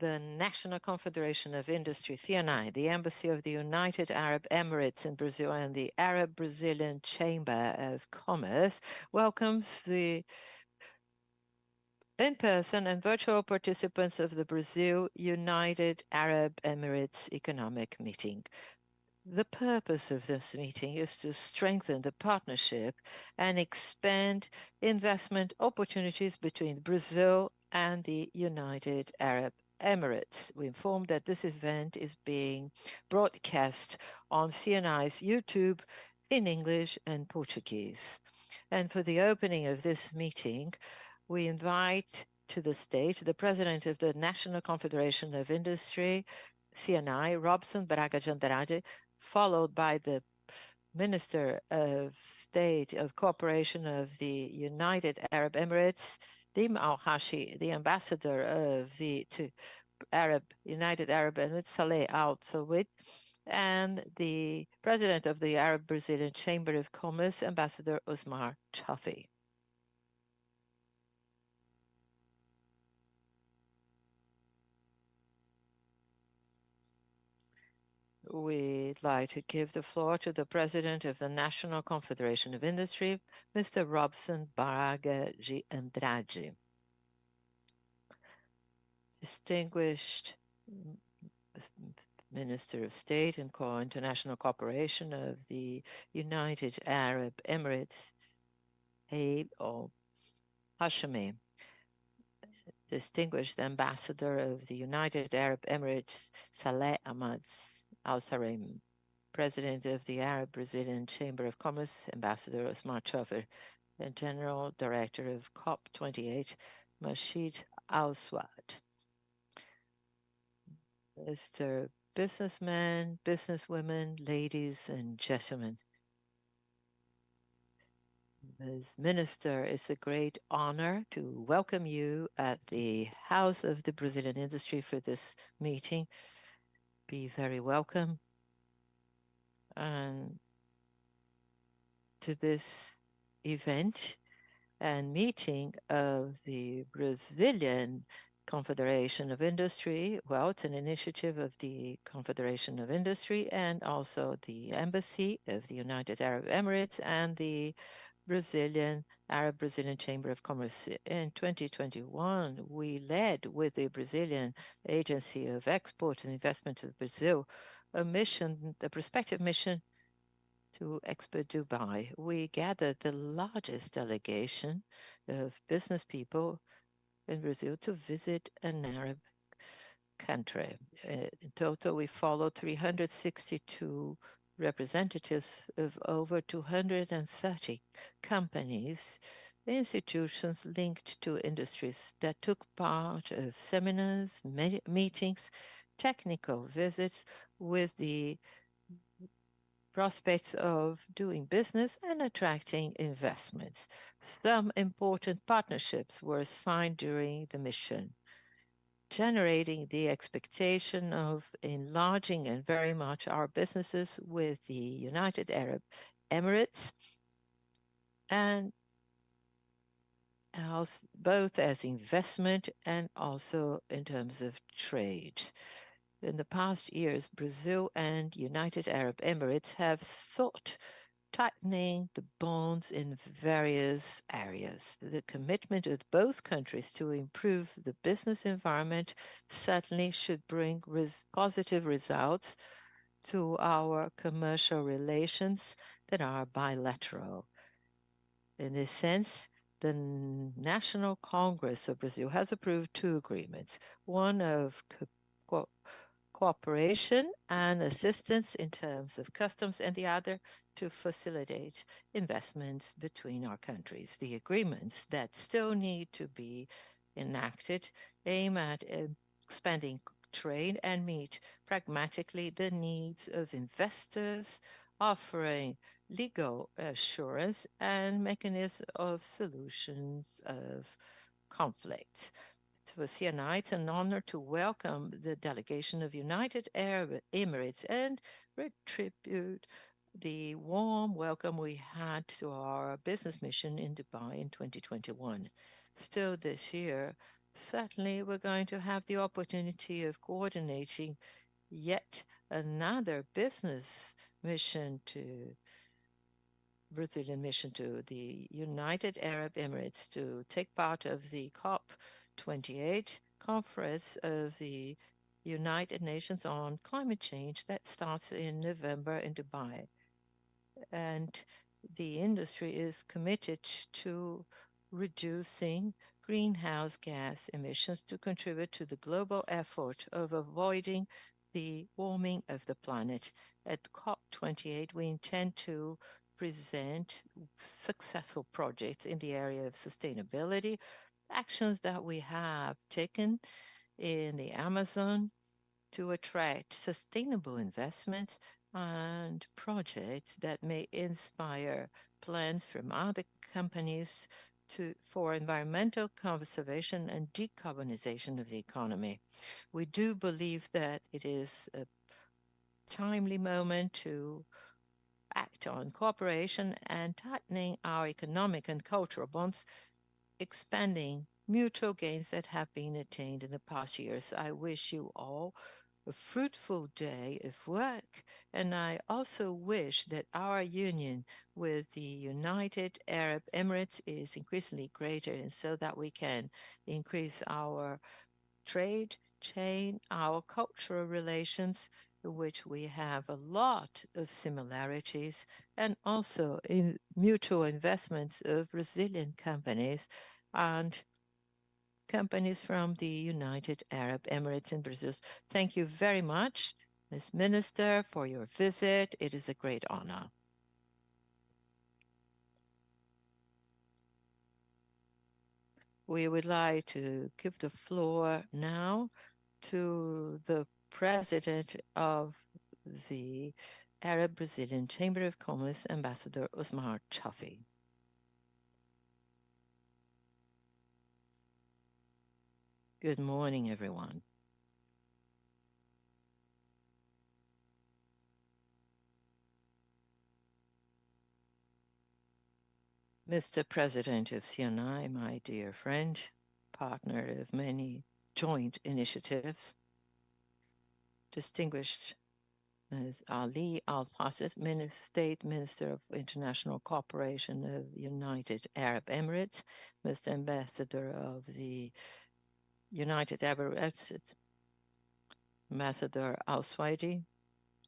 the National Confederation of Industry, CNI, the Embassy of the United Arab Emirates in Brazil, and the Arab Brazilian Chamber of Commerce welcomes the in-person and virtual participants of the Brazil-United Arab Emirates Economic Meeting. The purpose of this meeting is to strengthen the partnership and expand investment opportunities between Brazil and the United Arab Emirates. We informed that this event is being broadcast on CNI's YouTube in English and Portuguese. And for the opening of this meeting, we invite to the stage the President of the National Confederation of Industry, CNI, Robson Braga de Andrade, followed by the Minister of State of Cooperation of the United Arab Emirates, Dim Al-Hashi, the Ambassador of the United Arab Emirates, Saleh Al-Sawid, and the President of the Arab Brazilian Chamber of Commerce, Ambassador Osmar Chafi. We'd like to give the floor to the President of the National Confederation of Industry, Mr. Robson Braga de Andrade. Distinguished Minister of State and Co-International Cooperation of the United Arab Emirates, Abe al-Hashimi, Distinguished Ambassador of the United Arab Emirates, Saleh Ahmad Al-Sarim, President of the Arab Brazilian Chamber of Commerce, Ambassador Osmar Chafer, and General Director of COP28, Mashid Al-Swad. Mr. Businessmen, businesswomen, ladies and gentlemen, as Minister, it's a great honor to welcome you at the House of the Brazilian Industry for this meeting. Be very welcome to this event and meeting of the Brazilian Confederation of Industry. Well, it's an initiative of the Confederation of Industry and also the Embassy of the United Arab Emirates and the Arab Brazilian Chamber of Commerce. In 2021, we led with the Brazilian Agency of Export and Investment of Brazil, a prospective mission to Expo Dubai. We gathered the largest delegation of business people in Brazil to visit an Arab country. In total, we followed 362 representatives of over 230 companies, institutions linked to industries that took part of seminars, meetings, technical visits with the prospects of doing business and attracting investments. Some important partnerships were signed during the mission, generating the expectation of enlarging and very much our businesses with the United Arab Emirates, and both as investment and also in terms of trade. In the past years, Brazil and United Arab Emirates have sought tightening the bonds in various areas. The commitment of both countries to improve the business environment certainly should bring positive results to our commercial relations that are bilateral. In this sense, the National Congress of Brazil has approved two agreements, one of cooperation and assistance in terms of customs, and the other to facilitate investments between our countries. The agreements that still need to be enacted aim at expanding trade and meet pragmatically the needs of investors, offering legal assurance and mechanisms of solutions of conflicts. For CNI, it's an honor to welcome the delegation of United Arab Emirates and retribute the warm welcome we had to our business mission in Dubai in 2021. Still this year, certainly we're going to have the opportunity of coordinating yet another business mission to Brazilian mission to the United Arab Emirates to take part of the COP28 conference of the United Nations on climate change that starts in November in Dubai. And the industry is committed to reducing greenhouse gas emissions to contribute to the global effort of avoiding the warming of the planet. At COP28, we intend to present successful projects in the area of sustainability, actions that we have taken in the Amazon to attract sustainable investments and projects that may inspire plans from other companies for environmental conservation and decarbonization of the economy. We do believe that it is a timely moment to act on cooperation and tightening our economic and cultural bonds, expanding mutual gains that have been attained in the past years. I wish you all a fruitful day of work, and I also wish that our union with the United Arab Emirates is increasingly greater, and so that we can increase our trade chain, our cultural relations, which we have a lot of similarities, and also in mutual investments of Brazilian companies and companies from the United Arab Emirates in Brazil. Thank you very much, Ms. Minister, for your visit. It is a great honor. We would like to give the floor now to the President of the Arab Brazilian Chamber of Commerce, Ambassador Osmar Chafi. Good morning, everyone. Mr. President of CNI, my dear friend, partner of many joint initiatives, distinguished Ms. Ali Al-Fassis, State Minister of International Cooperation of United Arab Emirates, Mr. Ambassador of the United Arab Emirates, Ambassador Al-Swaidi,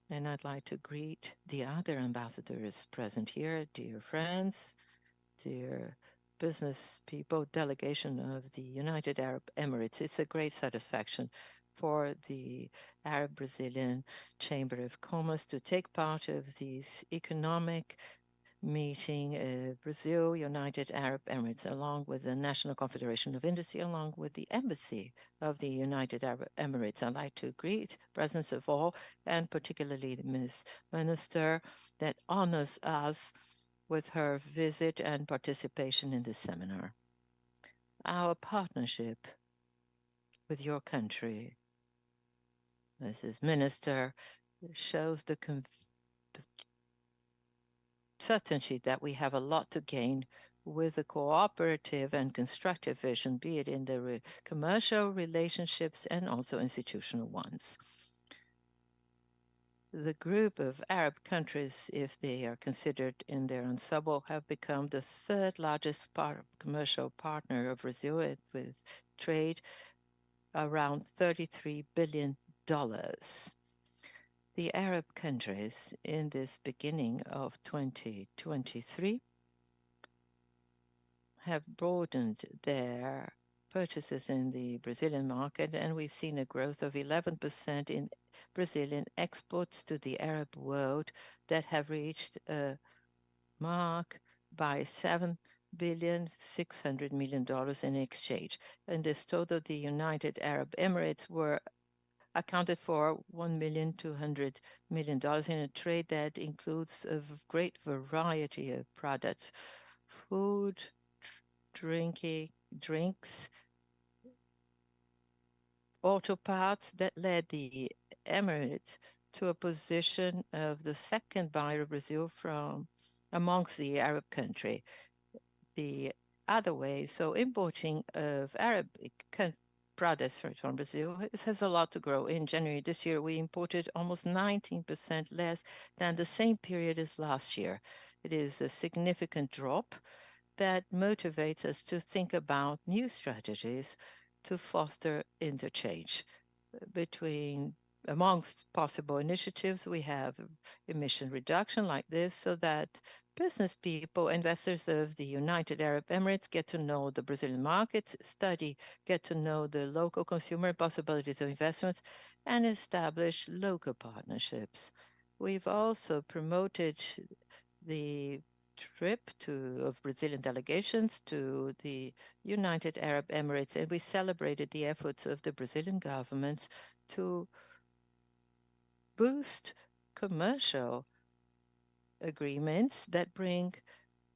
and I'd like to greet the other ambassadors present here, dear friends, dear business people, delegation of the United Arab Emirates. It's a great satisfaction for the Arab Brazilian Chamber of Commerce to take part of this economic meeting Brazil, United Arab Emirates, along with the National Confederation of Industry, along with the Embassy of the United Arab Emirates. I'd like to greet presence of all, and particularly Ms. Minister, that honors us with her visit and participation in this seminar. Our partnership with your country, Mrs. Minister, shows the certainty that we have a lot to gain with a cooperative and constructive vision, be it in the commercial relationships and also institutional ones. The group of Arab countries, if they are considered in their ensemble, have become the third largest commercial partner of Brazil with trade around $33 billion. The Arab countries in this beginning of 2023 have broadened their purchases in the Brazilian market, and we've seen a growth of 11% in Brazilian exports to the Arab world that have reached a mark by $7.6 billion in exchange. In this total, the United Arab Emirates were accounted for $1.2 billion in a trade that includes a great variety of products, food, drinks, auto parts that led the Emirates to a position of the second buyer of Brazil from amongst the Arab country. The other way, so importing of Arabic products from Brazil. It has a lot to grow. In January this year, we imported almost 19% less than the same period as last year. It is a significant drop that motivates us to think about new strategies to foster interchange between amongst possible initiatives. We have emission reduction like this so that business people, investors of the United Arab Emirates get to know the Brazilian markets, get to know the local consumer possibilities of investments, and establish local partnerships. We've also promoted the trip of Brazilian delegations to the United Arab Emirates, and we celebrated the efforts of the Brazilian government to boost commercial agreements that bring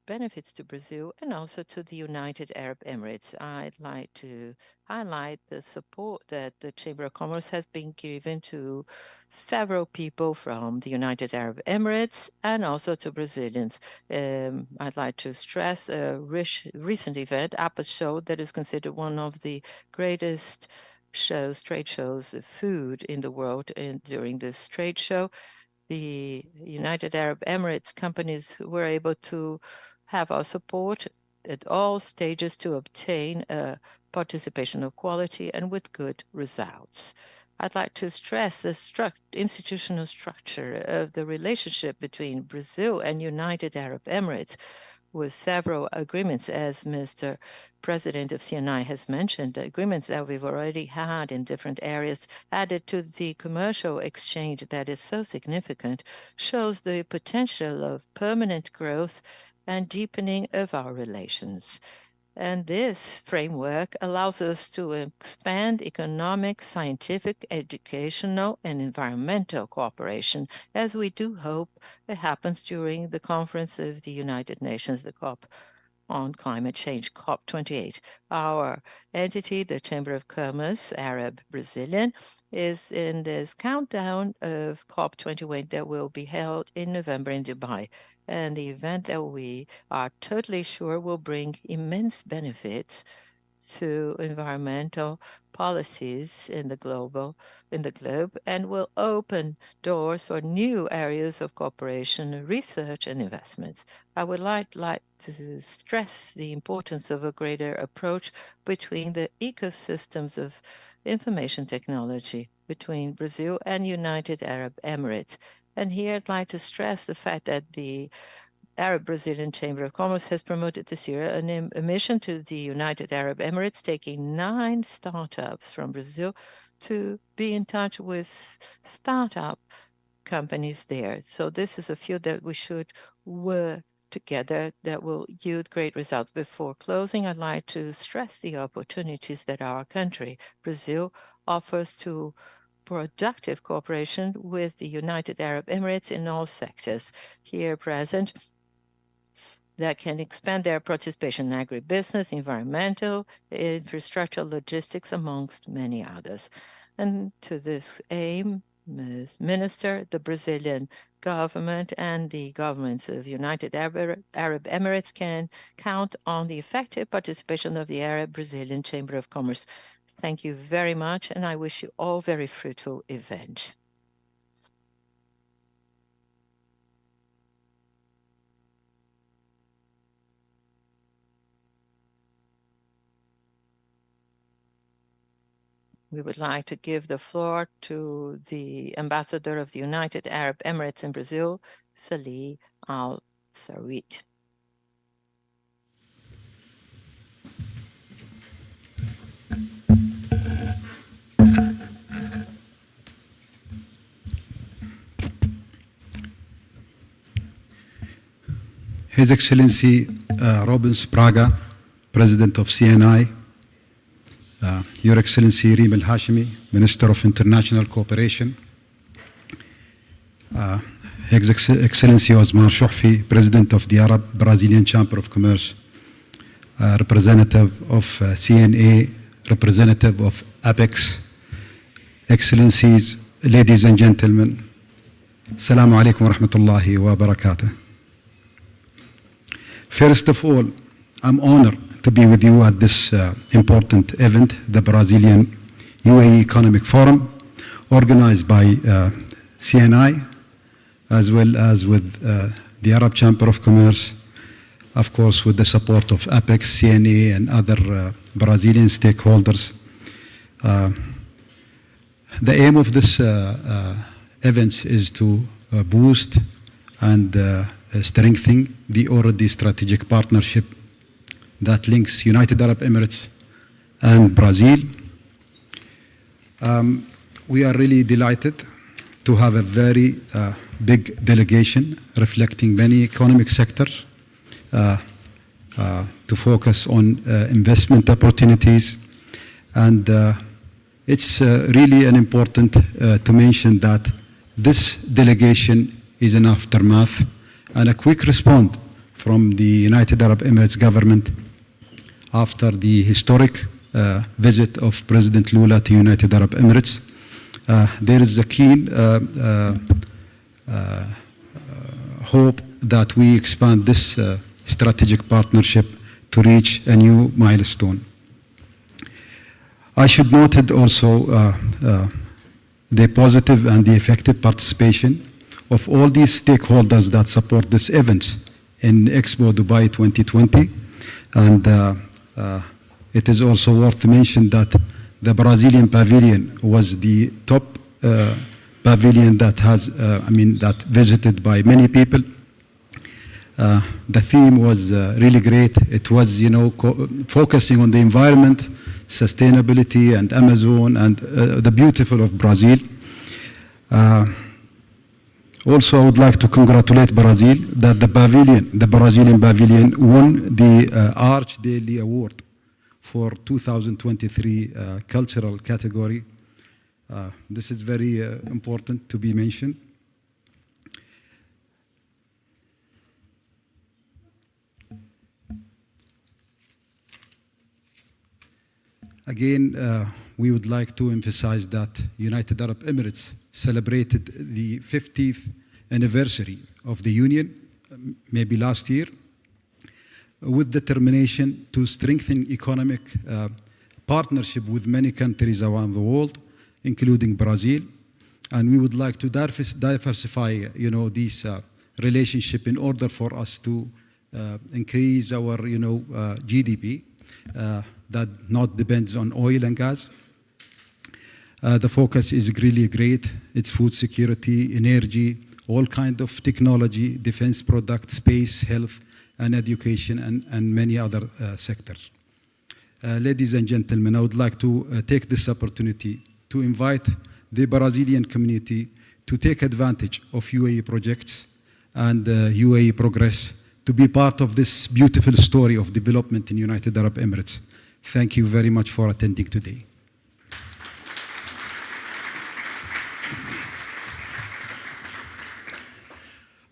benefits to Brazil and also to the United Arab Emirates. I'd like to highlight the support that the Chamber of Commerce has been given to several people from the United Arab Emirates and also to Brazilians. I'd like to stress a recent event, APA Show, that is considered one of the greatest trade shows of food in the world. And during this trade show, the United Arab Emirates companies were able to have our support at all stages to obtain a participation of quality and with good results. I'd like to stress the institutional structure of the relationship between Brazil and United Arab Emirates, with several agreements, as Mr. President of CNI has mentioned, agreements that we've already had in different areas added to the commercial exchange that is so significant, shows the potential of permanent growth and deepening of our relations. And this framework allows us to expand economic, scientific, educational, and environmental cooperation, as we do hope it happens during the conference of the United Nations, the COP on climate change, COP28. Our entity, the Chamber of Commerce, Arab Brazilian, is in this countdown of COP28 that will be held in November in Dubai. And the event that we are totally sure will bring immense benefits to environmental policies in the globe and will open doors for new areas of cooperation, research, and investments. I would like to stress the importance of a greater approach between the ecosystems of information technology between Brazil and United Arab Emirates. And here I'd like to stress the fact that the Arab Brazilian Chamber of Commerce has promoted this year a mission to the United Arab Emirates, taking 9 startups from Brazil to be in touch with startup companies there. So this is a field that we should work together that will yield great results. Before closing, I'd like to stress the opportunities that our country, Brazil, offers to productive cooperation with the United Arab Emirates in all sectors here present that can expand their participation in agribusiness, environmental, infrastructure, logistics, amongst many others. And to this aim, Ms. Minister, the Brazilian government and the governments of United Arab Emirates can count on the effective participation of the Arab Brazilian Chamber of Commerce. Thank you very much, and I wish you all very fruitful event. We would like to give the floor to the Ambassador of the United Arab Emirates in Brazil, Salih Al-Sarid. His Excellency Robin Spraga, President of CNI, Your Excellency Reem Al-Hashimi, Minister of International Cooperation, His Excellency Osmar Shoufi, President of the Arab Brazilian Chamber of Commerce, representative of CNA, representative of APEX, Excellencies, ladies and gentlemen, Assalamu alaikum wa rahmatullahi wa barakatuh. First of all, I'm honored to be with you at this important event, the Brazilian UAE Economic Forum, organized by CNI, as well as with the Arab Chamber of Commerce, of course, with the support of APEX, CNA, and other Brazilian stakeholders. The aim of this event is to boost and strengthen the already strategic partnership that links United Arab Emirates and Brazil. We are really delighted to have a very big delegation reflecting many economic sectors to focus on investment opportunities. And it's really an important to mention that this delegation is an aftermath and a quick response from the United Arab Emirates government after the historic visit of President Lula to United Arab Emirates. There is a keen hope that we expand this strategic partnership to reach a new milestone. I should note also the positive and the effective participation of all these stakeholders that support this event in Expo Dubai 2020. And it is also worth to mention that the Brazilian pavilion was the top pavilion that has, that visited by many people. The theme was really great. It was, focusing on the environment, sustainability, and Amazon, and the beautiful of Brazil. Also, I would like to congratulate Brazil that the Brazilian pavilion won the Arch Daily Award for 2023 cultural category. This is very important to be mentioned. Again, we would like to emphasize that United Arab Emirates celebrated the 50th anniversary of the Union, maybe last year, with determination to strengthen economic partnership with many countries around the world, including Brazil. And we would like to diversify, this relationship in order for us to increase our, GDP that not depends on oil and gas. The focus is really great. It's food security, energy, all kinds of technology, defense products, space, health, and education, and many other sectors. Ladies and gentlemen, I would like to take this opportunity to invite the Brazilian community to take advantage of UAE projects and UAE progress to be part of this beautiful story of development in United Arab Emirates. Thank you very much for attending today.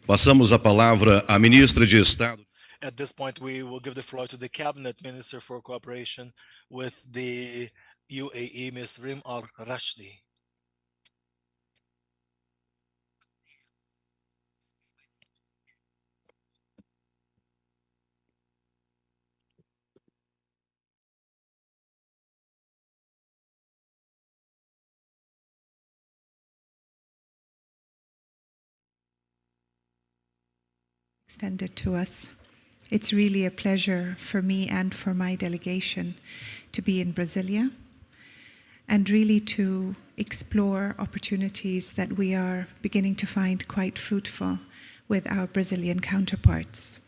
Passamos a palavra à ministra de Estado. At this point, we will give the floor to the Cabinet Minister for Cooperation with the UAE, Ms. Rim Al-Rashdi. Extended to us. It's really a pleasure for me and for my delegation to be in Brasilia and really to explore opportunities that we are beginning to find quite fruitful with our Brazilian counterparts.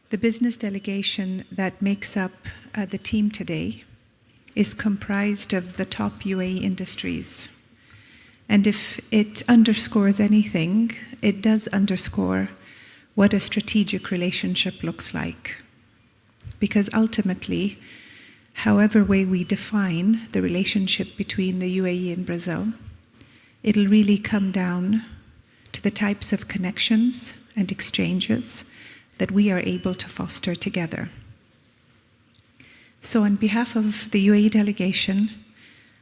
The business delegation that makes up the team today is comprised of the top UAE industries. And if it underscores anything, it does underscore what a strategic relationship looks like. Because ultimately, however way we define the relationship between the UAE and Brazil, it'll really come down to the types of connections and exchanges that we are able to foster together. So on behalf of the UAE delegation,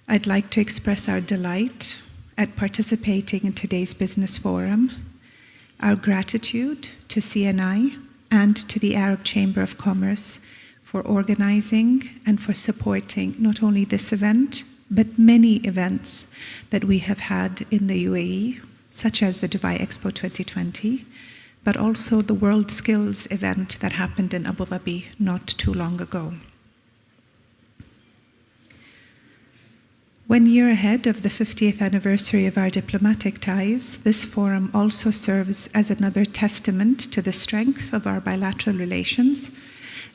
I'd like to express our delight at participating in today's business forum, our gratitude to CNI and to the Arab Chamber of Commerce for organizing and for supporting not only this event, but many events that we have had in the UAE, such as the Dubai Expo 2020, but also the World Skills event that happened in Abu Dhabi not too long ago. 1 year ahead of the 50th anniversary of our diplomatic ties, this forum also serves as another testament to the strength of our bilateral relations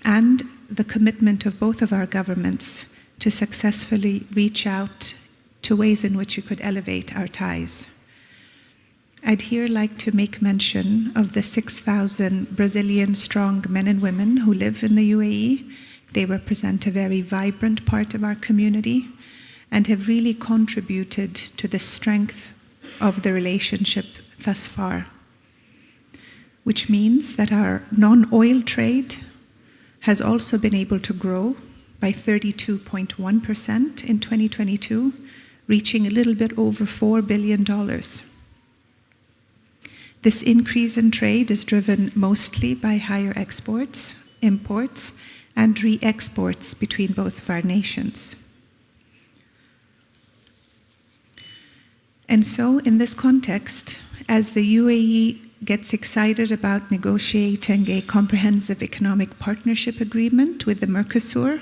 and the commitment of both of our governments to successfully reach out to ways in which we could elevate our ties. I'd here like to make mention of the 6,000 Brazilian strong men and women who live in the UAE. They represent a very vibrant part of our community and have really contributed to the strength of the relationship thus far, which means that our non-oil trade has also been able to grow by 32.1% in 2022, reaching a little bit over $4 billion. This increase in trade is driven mostly by higher exports, imports, and re-exports between both of our nations. And so, in this context, as the UAE gets excited about negotiating a comprehensive economic partnership agreement with the Mercosur,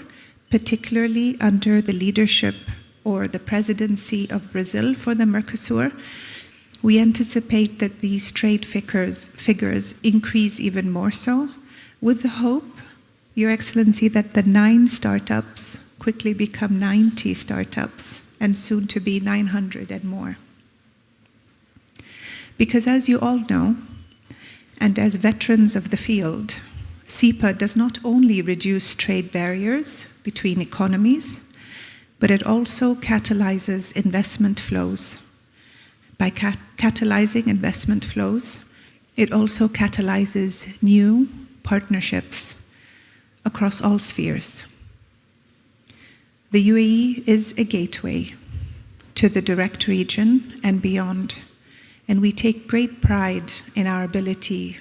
particularly under the leadership or the presidency of Brazil for the Mercosur, we anticipate that these trade figures increase even more so, with the hope, Your Excellency, that the 9 startups quickly become 90 startups and soon to be 900 and more. Because as you all know, and as veterans of the field, CEPA does not only reduce trade barriers between economies, but it also catalyzes investment flows. By catalyzing investment flows, it also catalyzes new partnerships across all spheres. The UAE is a gateway to the direct region and beyond, and we take great pride in our ability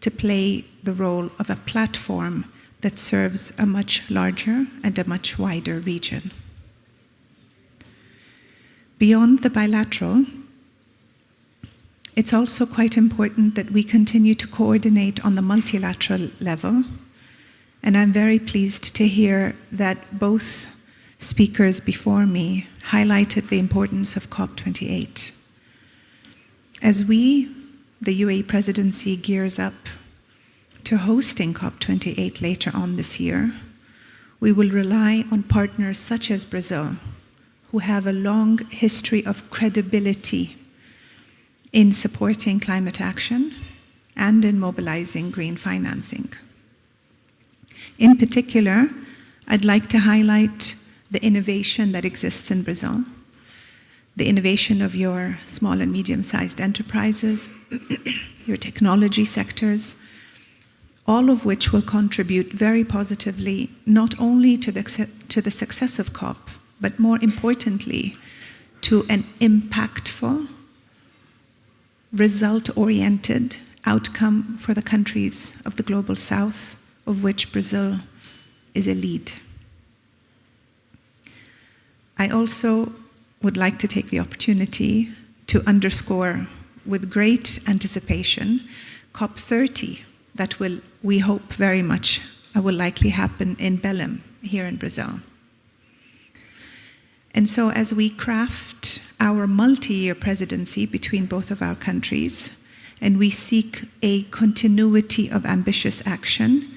to play the role of a platform that serves a much larger and a much wider region. Beyond the bilateral, it's also quite important that we continue to coordinate on the multilateral level, and I'm very pleased to hear that both speakers before me highlighted the importance of COP28. As we, the UAE presidency, gears up to hosting COP28 later on this year, we will rely on partners such as Brazil, who have a long history of credibility in supporting climate action and in mobilizing green financing. In particular, I'd like to highlight the innovation that exists in Brazil, the innovation of your small and medium-sized enterprises, your technology sectors, all of which will contribute very positively not only to the success of COP, but more importantly, to an impactful, result-oriented outcome for the countries of the Global South, of which Brazil is a lead. I also would like to take the opportunity to underscore with great anticipation COP30 that will, we hope very much, will likely happen in Belém, here in Brazil. And so as we craft our multi-year presidency between both of our countries, and we seek a continuity of ambitious action,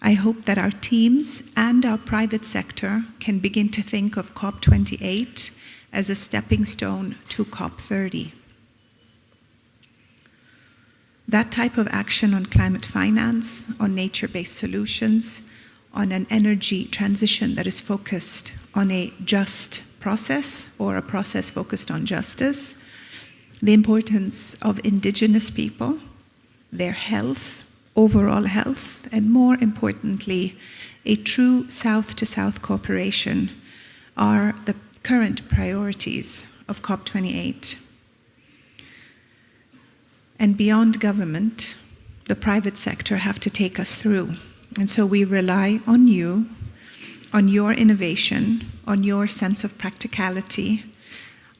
I hope that our teams and our private sector can begin to think of COP28 as a stepping stone to COP30. That type of action on climate finance, on nature-based solutions, on an energy transition that is focused on a just process or a process focused on justice, the importance of indigenous people, their health, overall health, and more importantly, a true South-to-South cooperation are the current priorities of COP28. And beyond government, the private sector have to take us through And so we rely on you, on your innovation, on your sense of practicality,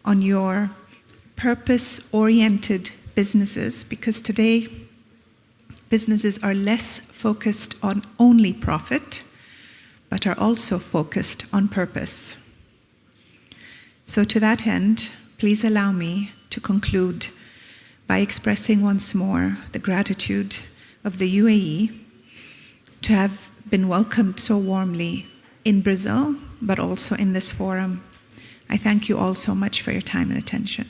on your purpose-oriented businesses, because today businesses are less focused on only profit, but are also focused on purpose. So to that end, please allow me to conclude by expressing once more the gratitude of the UAE to have been welcomed so warmly in Brazil, but also in this forum. I thank you all so much for your time and attention.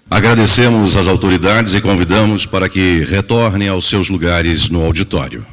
Agradecemos às autoridades e convidamos para que retornem aos seus lugares no auditório.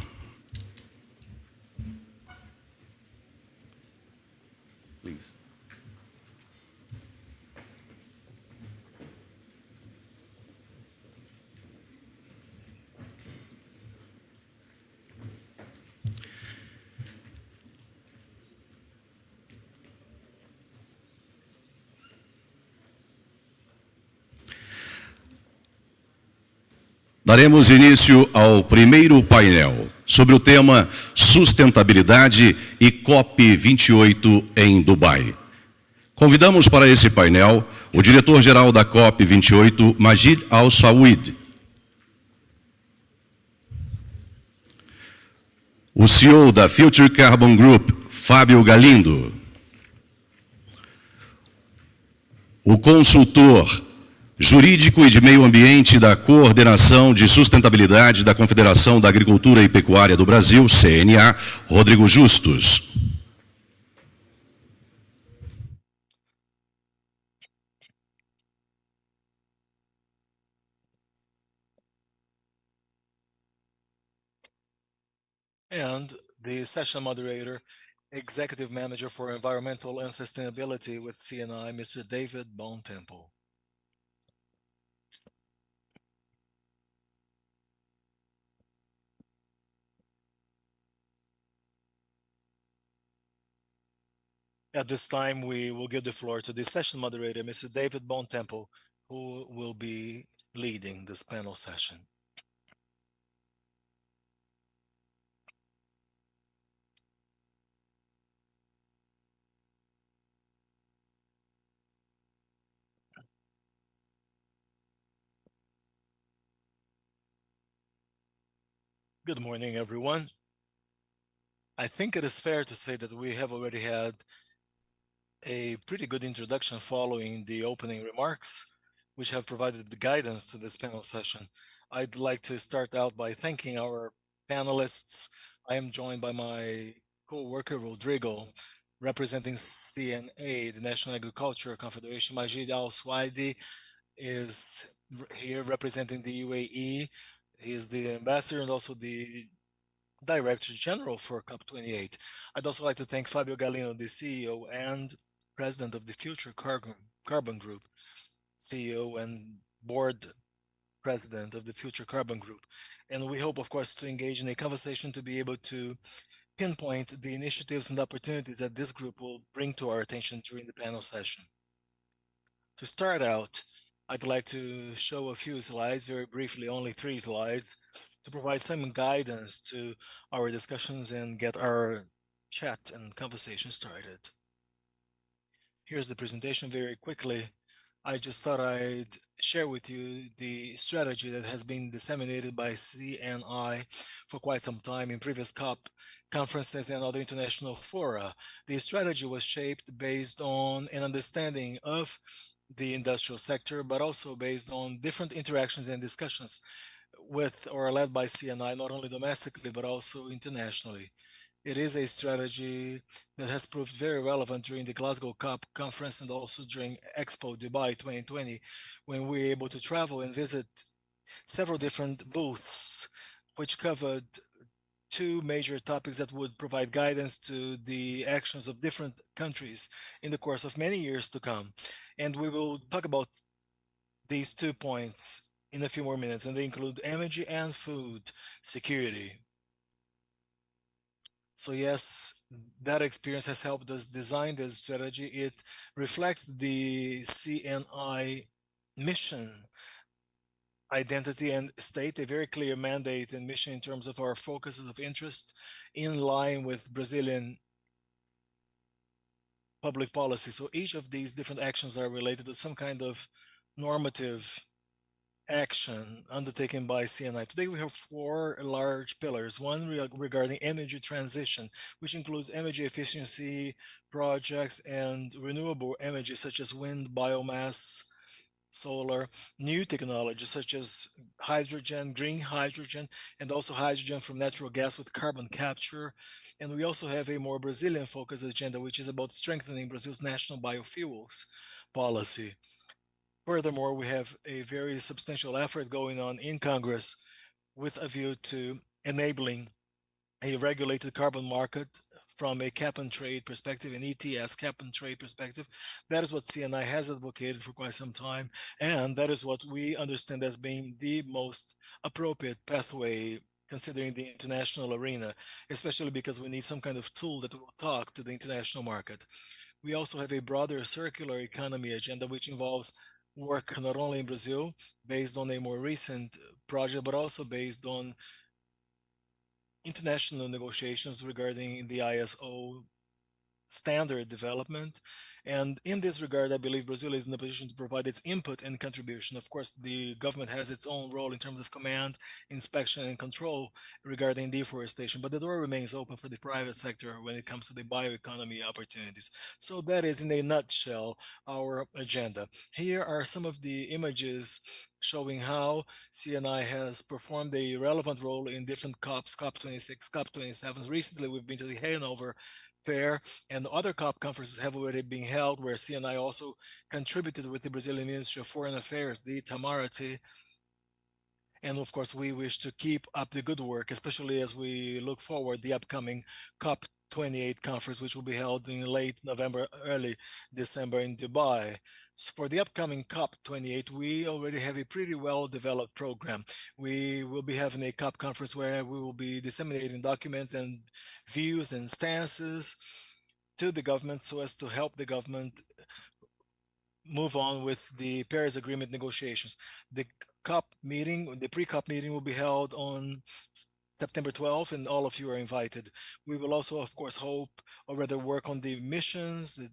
Daremos início ao primeiro painel sobre o tema Sustentabilidade e COP28 em Dubai. Convidamos para esse painel o diretor-geral da COP28, Majid Al-Saouid, o CEO da Future Carbon Group, Fábio Galindo, o consultor jurídico e de meio ambiente da Coordenação de Sustentabilidade da Confederação da Agricultura e Pecuária do Brasil, CNA, Rodrigo Justus. And the session moderator, Executive Manager for Environmental and Sustainability with CNI, Mr. David Bontempo. At this time, we will give the floor to the session moderator, Mr. David Bontempo, who will be leading this panel session. Good morning, everyone. I think it is fair to say that we have already had a pretty good introduction following the opening remarks, which have provided the guidance to this panel session. I'd like to start out by thanking our panelists. I am joined by my co-worker, Rodrigo, representing CNA, the National Agriculture Confederation. Majid Al-Saouid is here representing the UAE. He is the ambassador and also the Director General for COP28. I'd also like to thank Fabio Galindo, the CEO and President of the Future Carbon Group, CEO and Board President of the Future Carbon Group. And we hope, of course, to engage in a conversation to be able to pinpoint the initiatives and opportunities that this group will bring to our attention during the panel session. To start out, I'd like to show a few slides, very briefly, only 3 slides, to provide some guidance to our discussions and get our chat and conversation started. Here's the presentation very quickly. I just thought I'd share with you the strategy that has been disseminated by CNI for quite some time in previous COP conferences and other international fora. The strategy was shaped based on an understanding of the industrial sector, but also based on different interactions and discussions with or led by CNI, not only domestically, but also internationally. It is a strategy that has proved very relevant during the Glasgow COP conference and also during Expo Dubai 2020, when we were able to travel and visit several different booths, which covered 2 major topics that would provide guidance to the actions of different countries in the course of many years to come. And we will talk about these 2 points in a few more minutes, and they include energy and food security. So yes, that experience has helped us design this strategy. It reflects the CNI mission, identity, and state, a very clear mandate and mission in terms of our focuses of interest in line with Brazilian public policy. So each of these different actions are related to some kind of normative action undertaken by CNI. Today we have 4 large pillars. One regarding energy transition, which includes energy efficiency projects and renewable energy such as wind, biomass, solar, new technologies such as hydrogen, green hydrogen, and also hydrogen from natural gas with carbon capture. And we also have a more Brazilian focused agenda, which is about strengthening Brazil's national biofuels policy. Furthermore, we have a very substantial effort going on in Congress with a view to enabling a regulated carbon market from a cap and trade perspective, an ETS cap and trade perspective. That is what CNI has advocated for quite some time, and that is what we understand as being the most appropriate pathway considering the international arena, especially because we need some kind of tool that will talk to the international market. We also have a broader circular economy agenda, which involves work not only in Brazil, based on a more recent project, but also based on international negotiations regarding the ISO standard development. And in this regard, I believe Brazil is in a position to provide its input and contribution. Of course, the government has its own role in terms of command, inspection, and control regarding deforestation, but the door remains open for the private sector when it comes to the bioeconomy opportunities. So that is, in a nutshell, our agenda. Here are some of the images showing how CNI has performed a relevant role in different COPs, COP26, COP27. Recently, we've been to the Hanover Fair, and other COP conferences have already been held where CNI also contributed with the Brazilian Ministry of Foreign Affairs, the Itamaraty. And of course, we wish to keep up the good work, especially as we look forward the upcoming COP28 conference, which will be held in late November, early December in Dubai. So for the upcoming COP28, we already have a pretty well-developed program. We will be having a COP conference where we will be disseminating documents and views and stances to the government so as to help the government move on with the Paris Agreement negotiations. The COP meeting, the pre-COP meeting will be held on September 12th, and all of you are invited. We will also, of course, hope or rather work on the missions,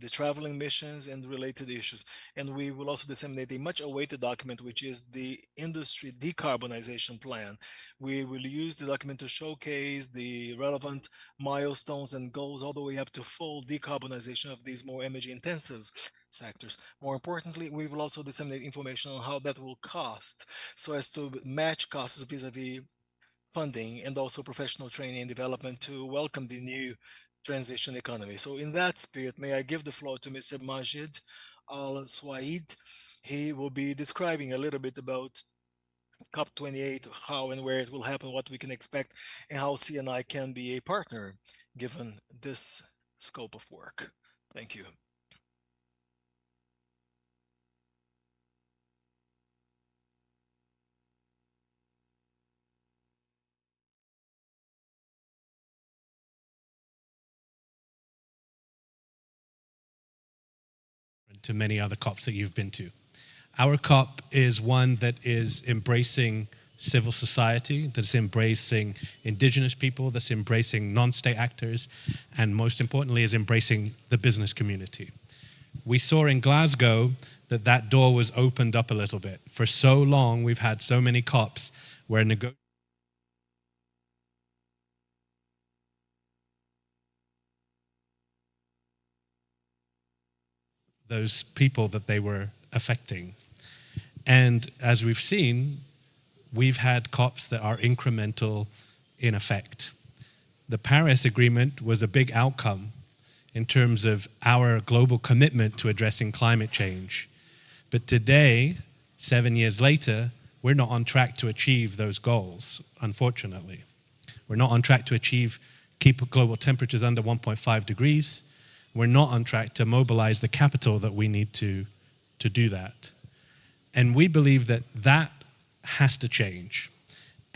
the traveling missions and related issues. And we will also disseminate a much awaited document, which is the industry decarbonization plan. We will use the document to showcase the relevant milestones and goals all the way up to full decarbonization of these more energy intensive sectors. More importantly, we will also disseminate information on how that will cost so as to match costs vis-a-vis funding and also professional training and development to welcome the new transition economy. So in that spirit, may I give the floor to Mr. Majid Al-Swaid. He will be describing a little bit about COP28, how and where it will happen, what we can expect, and how CNI can be a partner given this scope of work. Thank you. To many other COPs that you've been to. Our COP is one that is embracing civil society, that's embracing indigenous people, that's embracing non-state actors, and most importantly is embracing the business community. We saw in Glasgow that that door was opened up a little bit. For so long, we've had so many COPs where those people that they were affecting. And as we've seen, we've had COPs that are incremental in effect. The Paris Agreement was a big outcome in terms of our global commitment to addressing climate change. But today, 7 years later, we're not on track to achieve those goals, unfortunately. We're not on track to keep global temperatures under 1.5 degrees. We're not on track to mobilize the capital that we need to do that. And we believe that that has to change.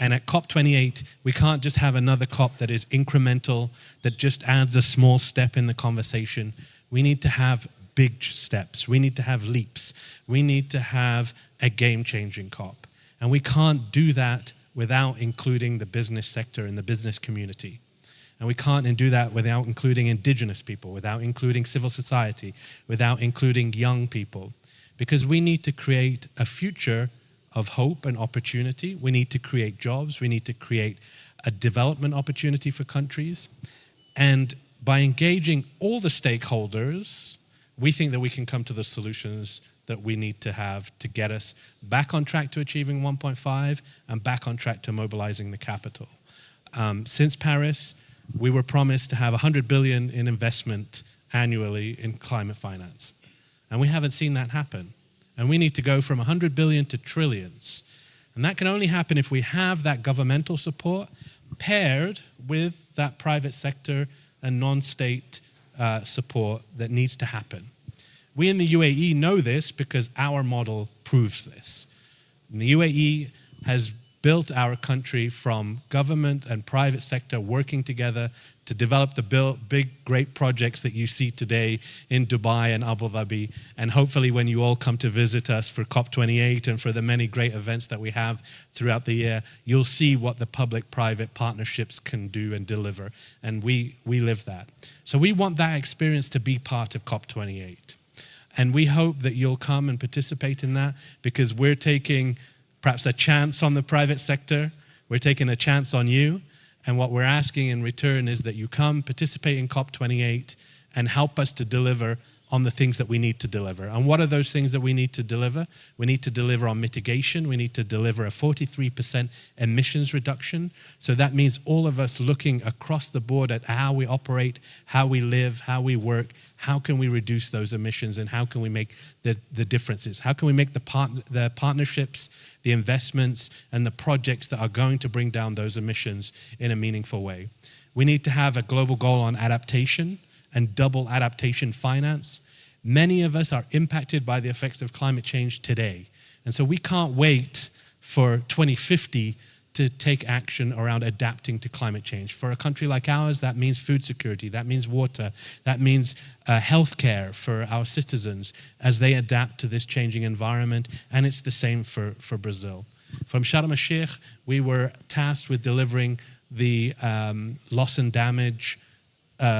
And at COP28, we can't just have another COP that is incremental, that just adds a small step in the conversation. We need to have big steps. We need to have leaps. We need to have a game-changing COP. And we can't do that without including the business sector and the business community. And we can't do that without including indigenous people, without including civil society, without including young people. Because we need to create a future of hope and opportunity. We need to create jobs. We need to create a development opportunity for countries. And by engaging all the stakeholders, we think that we can come to the solutions that we need to have to get us back on track to achieving 1.5 and back on track to mobilizing the capital. Since Paris, we were promised to have 100 billion in investment annually in climate finance. And we haven't seen that happen. And we need to go from 100 billion to trillions. And that can only happen if we have that governmental support paired with that private sector and non-state support that needs to happen. We in the UAE know this because our model proves this. And the UAE has built our country from government and private sector working together to develop the big, great projects that you see today in Dubai and Abu Dhabi. And hopefully when you all come to visit us for COP28 and for the many great events that we have throughout the year, you'll see what the public-private partnerships can do and deliver. And we live that. So we want that experience to be part of COP28. And we hope that you'll come and participate in that because we're taking perhaps a chance on the private sector. We're taking a chance on you. And what we're asking in return is that you come, participate in COP28, and help us to deliver on the things that we need to deliver. And what are those things that we need to deliver? We need to deliver on mitigation. We need to deliver a 43% emissions reduction. So that means all of us looking across the board at how we operate, how we live, how we work, how can we reduce those emissions, and how can we make the differences? How can we make the partnerships, the investments, and the projects that are going to bring down those emissions in a meaningful way? We need to have a global goal on adaptation and double adaptation finance. Many of us are impacted by the effects of climate change today. And so we can't wait for 2050 to take action around adapting to climate change. For a country like ours, that means food security, that means water, that means healthcare for our citizens as they adapt to this changing environment, and it's the same for Brazil. From Sharm el-Sheikh, we were tasked with delivering the loss and damage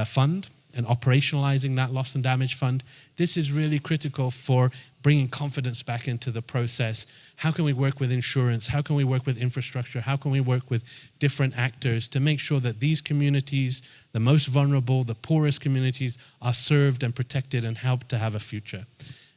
fund and operationalizing that loss and damage fund. This is really critical for bringing confidence back into the process. How can we work with insurance? How can we work with infrastructure? How can we work with different actors to make sure that these communities, the most vulnerable, the poorest communities, are served and protected and helped to have a future?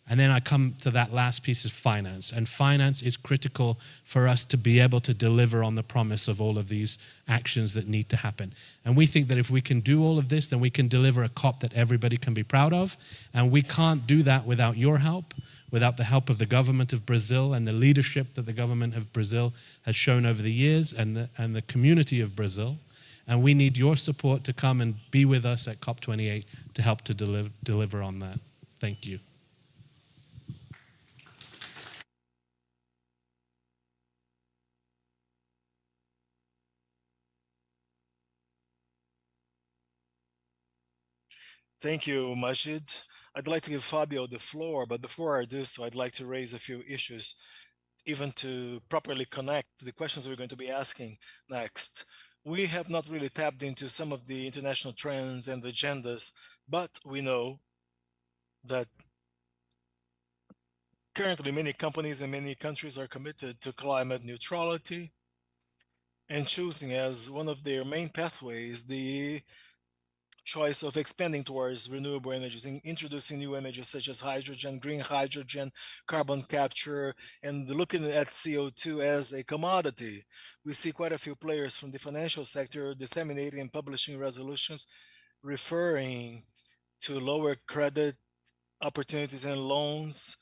And then I come to that last piece of finance. And finance is critical for us to be able to deliver on the promise of all of these actions that need to happen. And we think that if we can do all of this, then we can deliver a COP that everybody can be proud of. And we can't do that without your help, without the help of the government of Brazil and the leadership that the government of Brazil has shown over the years and the community of Brazil. And we need your support to come and be with us at COP28 to help to deliver on that. Thank you. Thank you, Majid. I'd like to give Fabio the floor, but before I do so, I'd like to raise a few issues, even to properly connect the questions we're going to be asking next. We have not really tapped into some of the international trends and agendas, but we know that currently many companies and many countries are committed to climate neutrality and choosing as one of their main pathways the choice of expanding towards renewable energies, introducing new energies such as hydrogen, green hydrogen, carbon capture, and looking at CO2 as a commodity. We see quite a few players from the financial sector disseminating and publishing resolutions referring to lower credit opportunities and loans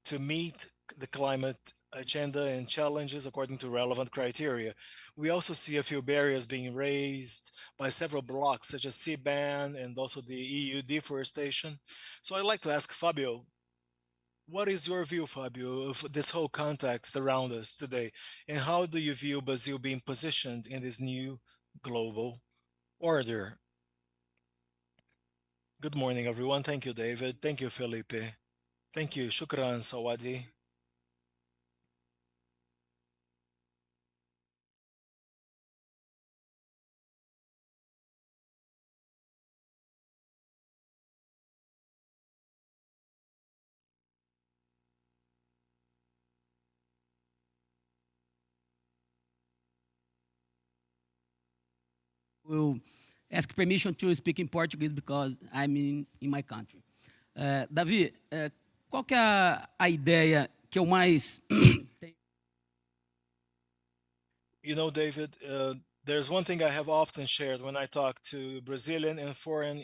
to meet the climate agenda and challenges according to relevant criteria. We also see a few barriers being raised by several blocs, such as CBAN and also the EU deforestation. So I'd like to ask Fabio, What is your view, Fabio, of this whole context around us today? And how do you view Brazil being positioned in this new global order? Good morning, everyone. Thank you, David. Thank you, Felipe. Thank you. Shukran, Sawadi. Will ask permission to speak in Portuguese because I'm in my country. Davi, qual que é a ideia que eu mais tenho? You know, David, there's one thing I have often shared when I talk to Brazilian and foreign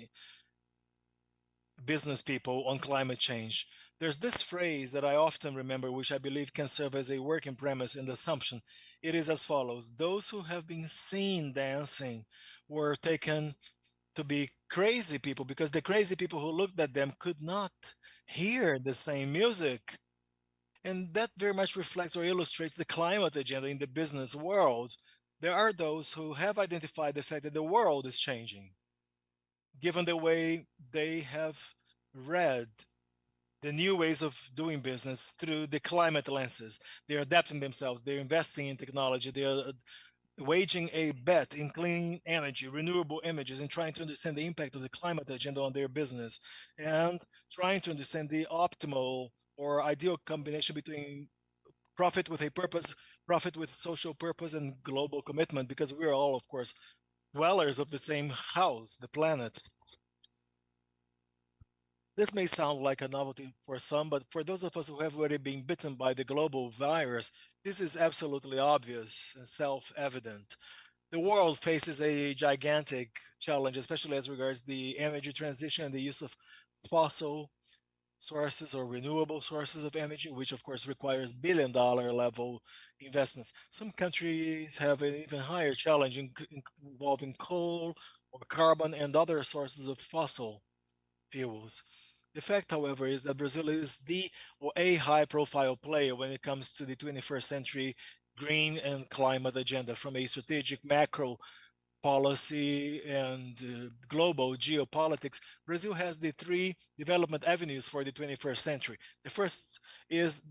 business people on climate change. There's this phrase that I often remember, which I believe can serve as a working premise and assumption. It is as follows: those who have been seen dancing were taken to be crazy people because the crazy people who looked at them could not hear the same music. And that very much reflects or illustrates the climate agenda in the business world. There are those who have identified the fact that the world is changing, given the way they have read the new ways of doing business through the climate lenses. They're adapting themselves, they're investing in technology, they're waging a bet in clean energy, renewable energies, and trying to understand the impact of the climate agenda on their business, and trying to understand the optimal or ideal combination between profit with a purpose, profit with social purpose, and global commitment, because we're all, of course, dwellers of the same house, the planet. This may sound like a novelty for some, but for those of us who have already been bitten by the global virus, this is absolutely obvious and self-evident. The world faces a gigantic challenge, especially as regards the energy transition and the use of fossil sources or renewable sources of energy, which of course requires billion-dollar level investments. Some countries have an even higher challenge involving coal or carbon and other sources of fossil fuels. The fact, however, is that Brazil is the or a high-profile player when it comes to the 21st century green and climate agenda, from a strategic macro policy and global geopolitics. Brazil has the three development avenues for the 21st century. The first is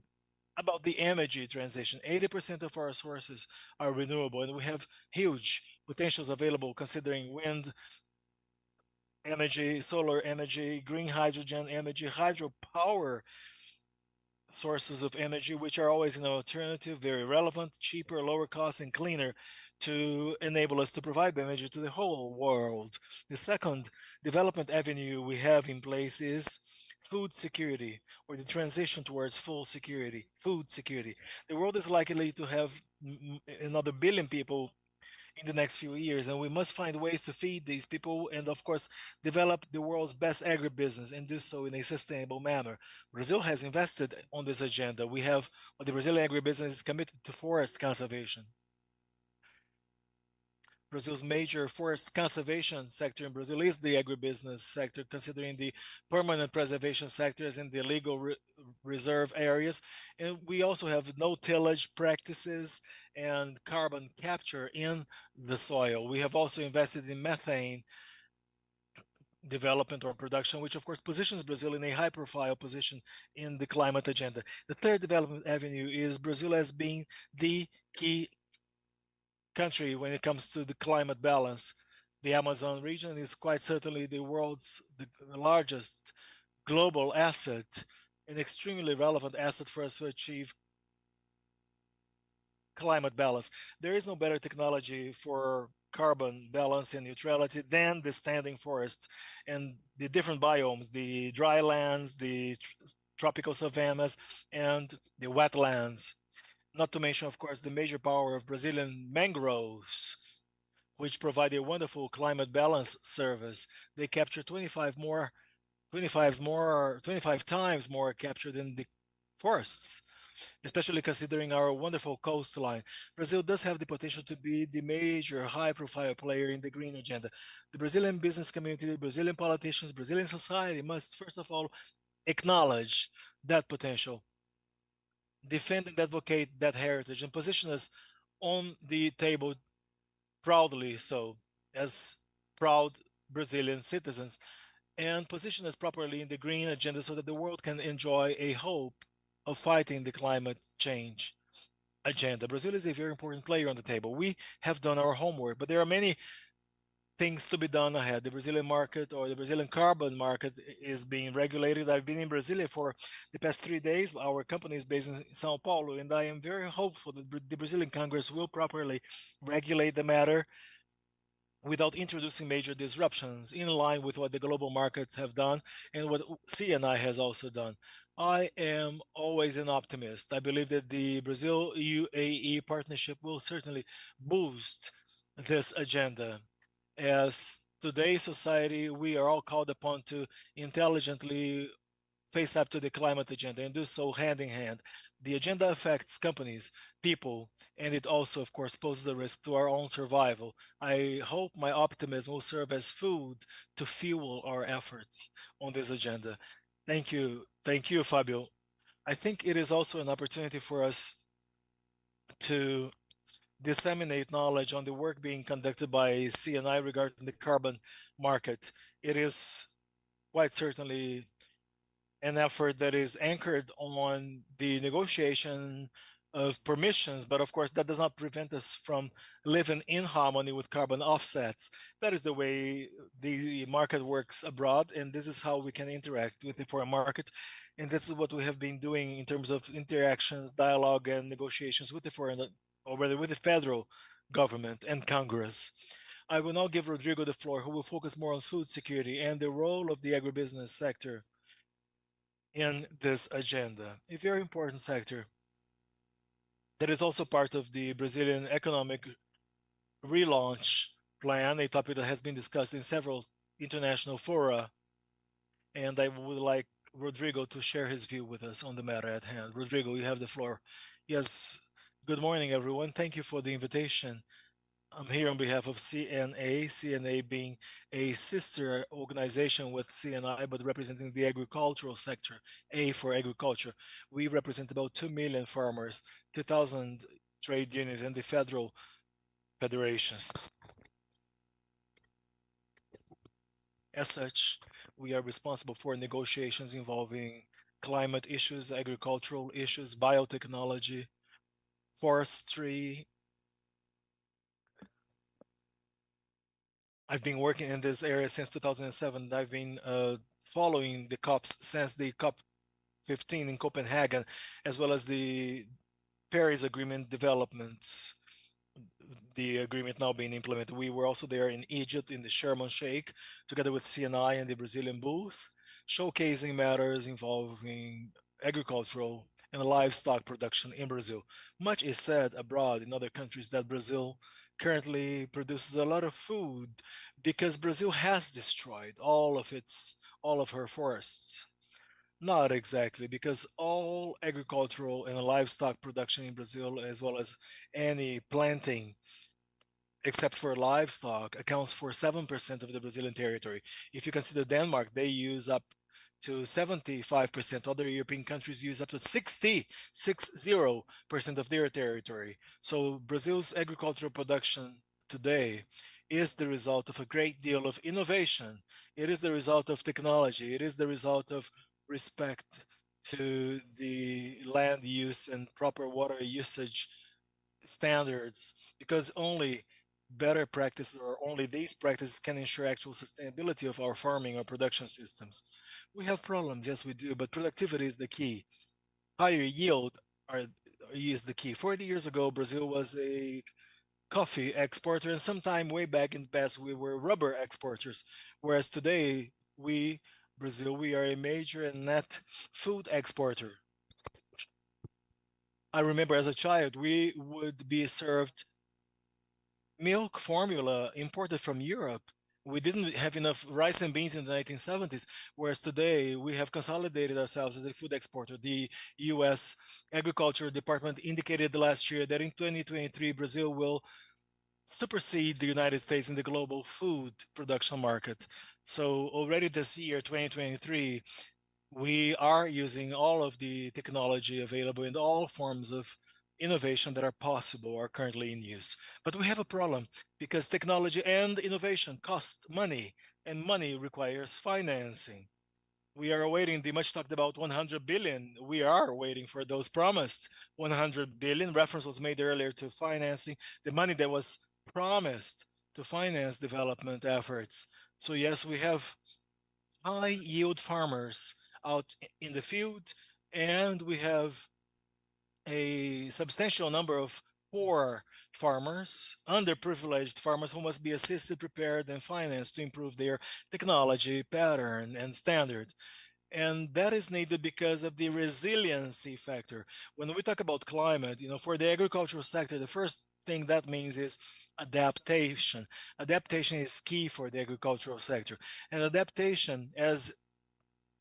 about the energy transition. 80% of our sources are renewable, and we have huge potentials available considering wind energy, solar energy, green hydrogen energy, hydropower sources of energy, which are always an alternative, very relevant, cheaper, lower cost, and cleaner to enable us to provide energy to the whole world. The second development avenue we have in place is food security, or the transition towards full security, food security. The world is likely to have another billion people in the next few years, and we must find ways to feed these people and, of course, develop the world's best agribusiness and do so in a sustainable manner. Brazil has invested on this agenda. We have the Brazilian agribusiness is committed to forest conservation. Brazil's major forest conservation sector in Brazil is the agribusiness sector, considering the permanent preservation sectors and the legal reserve areas. And we also have no tillage practices and carbon capture in the soil. We have also invested in methane development or production, which of course positions Brazil in a high profile position in the climate agenda. The third development avenue is Brazil as being the key country when it comes to the climate balance. The Amazon region is quite certainly the world's largest global asset, an extremely relevant asset for us to achieve climate balance. There is no better technology for carbon balance and neutrality than the standing forest and the different biomes, the dry lands, the tropical savannas, and the wetlands. Not to mention, of course, the major power of Brazilian mangroves, which provide a wonderful climate balance service. They capture 25 times more capture than the forests, especially considering our wonderful coastline. Brazil does have the potential to be the major high-profile player in the green agenda. The Brazilian business community, the Brazilian politicians, Brazilian society must, first of all, acknowledge that potential, defend and advocate that heritage, and position us on the table proudly so, as proud Brazilian citizens, and position us properly in the green agenda so that the world can enjoy a hope of fighting the climate change agenda. Brazil is a very important player on the table. We have done our homework, but there are many things to be done ahead. The Brazilian market, or the Brazilian carbon market, is being regulated. I've been in Brasilia for the past 3 days. Our company is based in Sao Paulo, and I am very hopeful that the Brazilian Congress will properly regulate the matter without introducing major disruptions, in line with what the global markets have done and what CNI has also done. I am always an optimist. I believe that the Brazil-UAE partnership will certainly boost this agenda. As today's society, we are all called upon to intelligently face up to the climate agenda and do so hand in hand. The agenda affects companies, people, and it also, of course, poses a risk to our own survival. I hope my optimism will serve as food to fuel our efforts on this agenda. Thank you. Thank you, Fabio. I think it is also an opportunity for us to disseminate knowledge on the work being conducted by CNI regarding the carbon market. It is quite certainly an effort that is anchored on the negotiation of permissions, but of course that does not prevent us from living in harmony with carbon offsets. That is the way the market works abroad, and this is how we can interact with the foreign market. And this is what we have been doing in terms of interactions, dialogue, and negotiations with the foreign, or rather with the federal government and Congress. I will now give Rodrigo the floor, who will focus more on food security and the role of the agribusiness sector in this agenda, a very important sector that is also part of the Brazilian economic relaunch plan, a topic that has been discussed in several international fora. And I would like Rodrigo to share his view with us on the matter at hand. Rodrigo, you have the floor. Yes, good morning, everyone. Thank you for the invitation. I'm here on behalf of CNA being a sister organization with CNI, but representing the agricultural sector, A for agriculture. We represent about 2 million farmers, 2,000 trade unions, and the federal federations. As such, we are responsible for negotiations involving climate issues, agricultural issues, biotechnology, forestry. I've been working in this area since 2007. I've been following the COPs since the COP 15 in Copenhagen, as well as the Paris Agreement developments, the agreement now being implemented. We were also there in Egypt in the Sharm el-Sheikh, together with CNI and the Brazilian booth, showcasing matters involving agricultural and livestock production in Brazil. Much is said abroad in other countries that Brazil currently produces a lot of food because Brazil has destroyed all of her forests. Not exactly, because all agricultural and livestock production in Brazil, as well as any planting, except for livestock, accounts for 7% of the Brazilian territory. If you consider Denmark, they use up to 75%. Other European countries use up to 60% of their territory. So Brazil's agricultural production today is the result of a great deal of innovation. It is the result of technology. It is the result of respect to the land use and proper water usage standards, because only better practices, or only these practices, can ensure actual sustainability of our farming or production systems. We have problems, yes we do, but productivity is the key. Higher yield is the key. 40 years ago, Brazil was a coffee exporter, and sometime way back in the past, we were rubber exporters, whereas today, Brazil, we are a major and net food exporter. I remember as a child, we would be served milk formula imported from Europe. We didn't have enough rice and beans in the 1970s, whereas today we have consolidated ourselves as a food exporter. The US Agriculture Department indicated last year that in 2023, Brazil will supersede the United States in the global food production market. So already this year, 2023, We are using all of the technology available and all forms of innovation that are possible are currently in use. But we have a problem because technology and innovation cost money, and money requires financing. We are awaiting the much talked about 100 billion. We are waiting for those promised 100 billion. Reference was made earlier to financing the money that was promised to finance development efforts. So yes, we have high yield farmers out in the field, and we have a substantial number of poor farmers, underprivileged farmers who must be assisted, prepared, and financed to improve their technology pattern and standard. And that is needed because of the resiliency factor. When we talk about climate, for the agricultural sector, the first thing that means is adaptation. Adaptation is key for the agricultural sector. And adaptation, as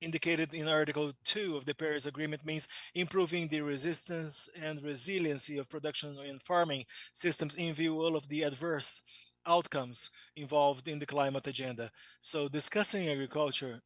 indicated in Article 2 of the Paris Agreement, means improving the resistance and resiliency of production and farming systems in view of the adverse outcomes involved in the climate agenda. So discussing agriculture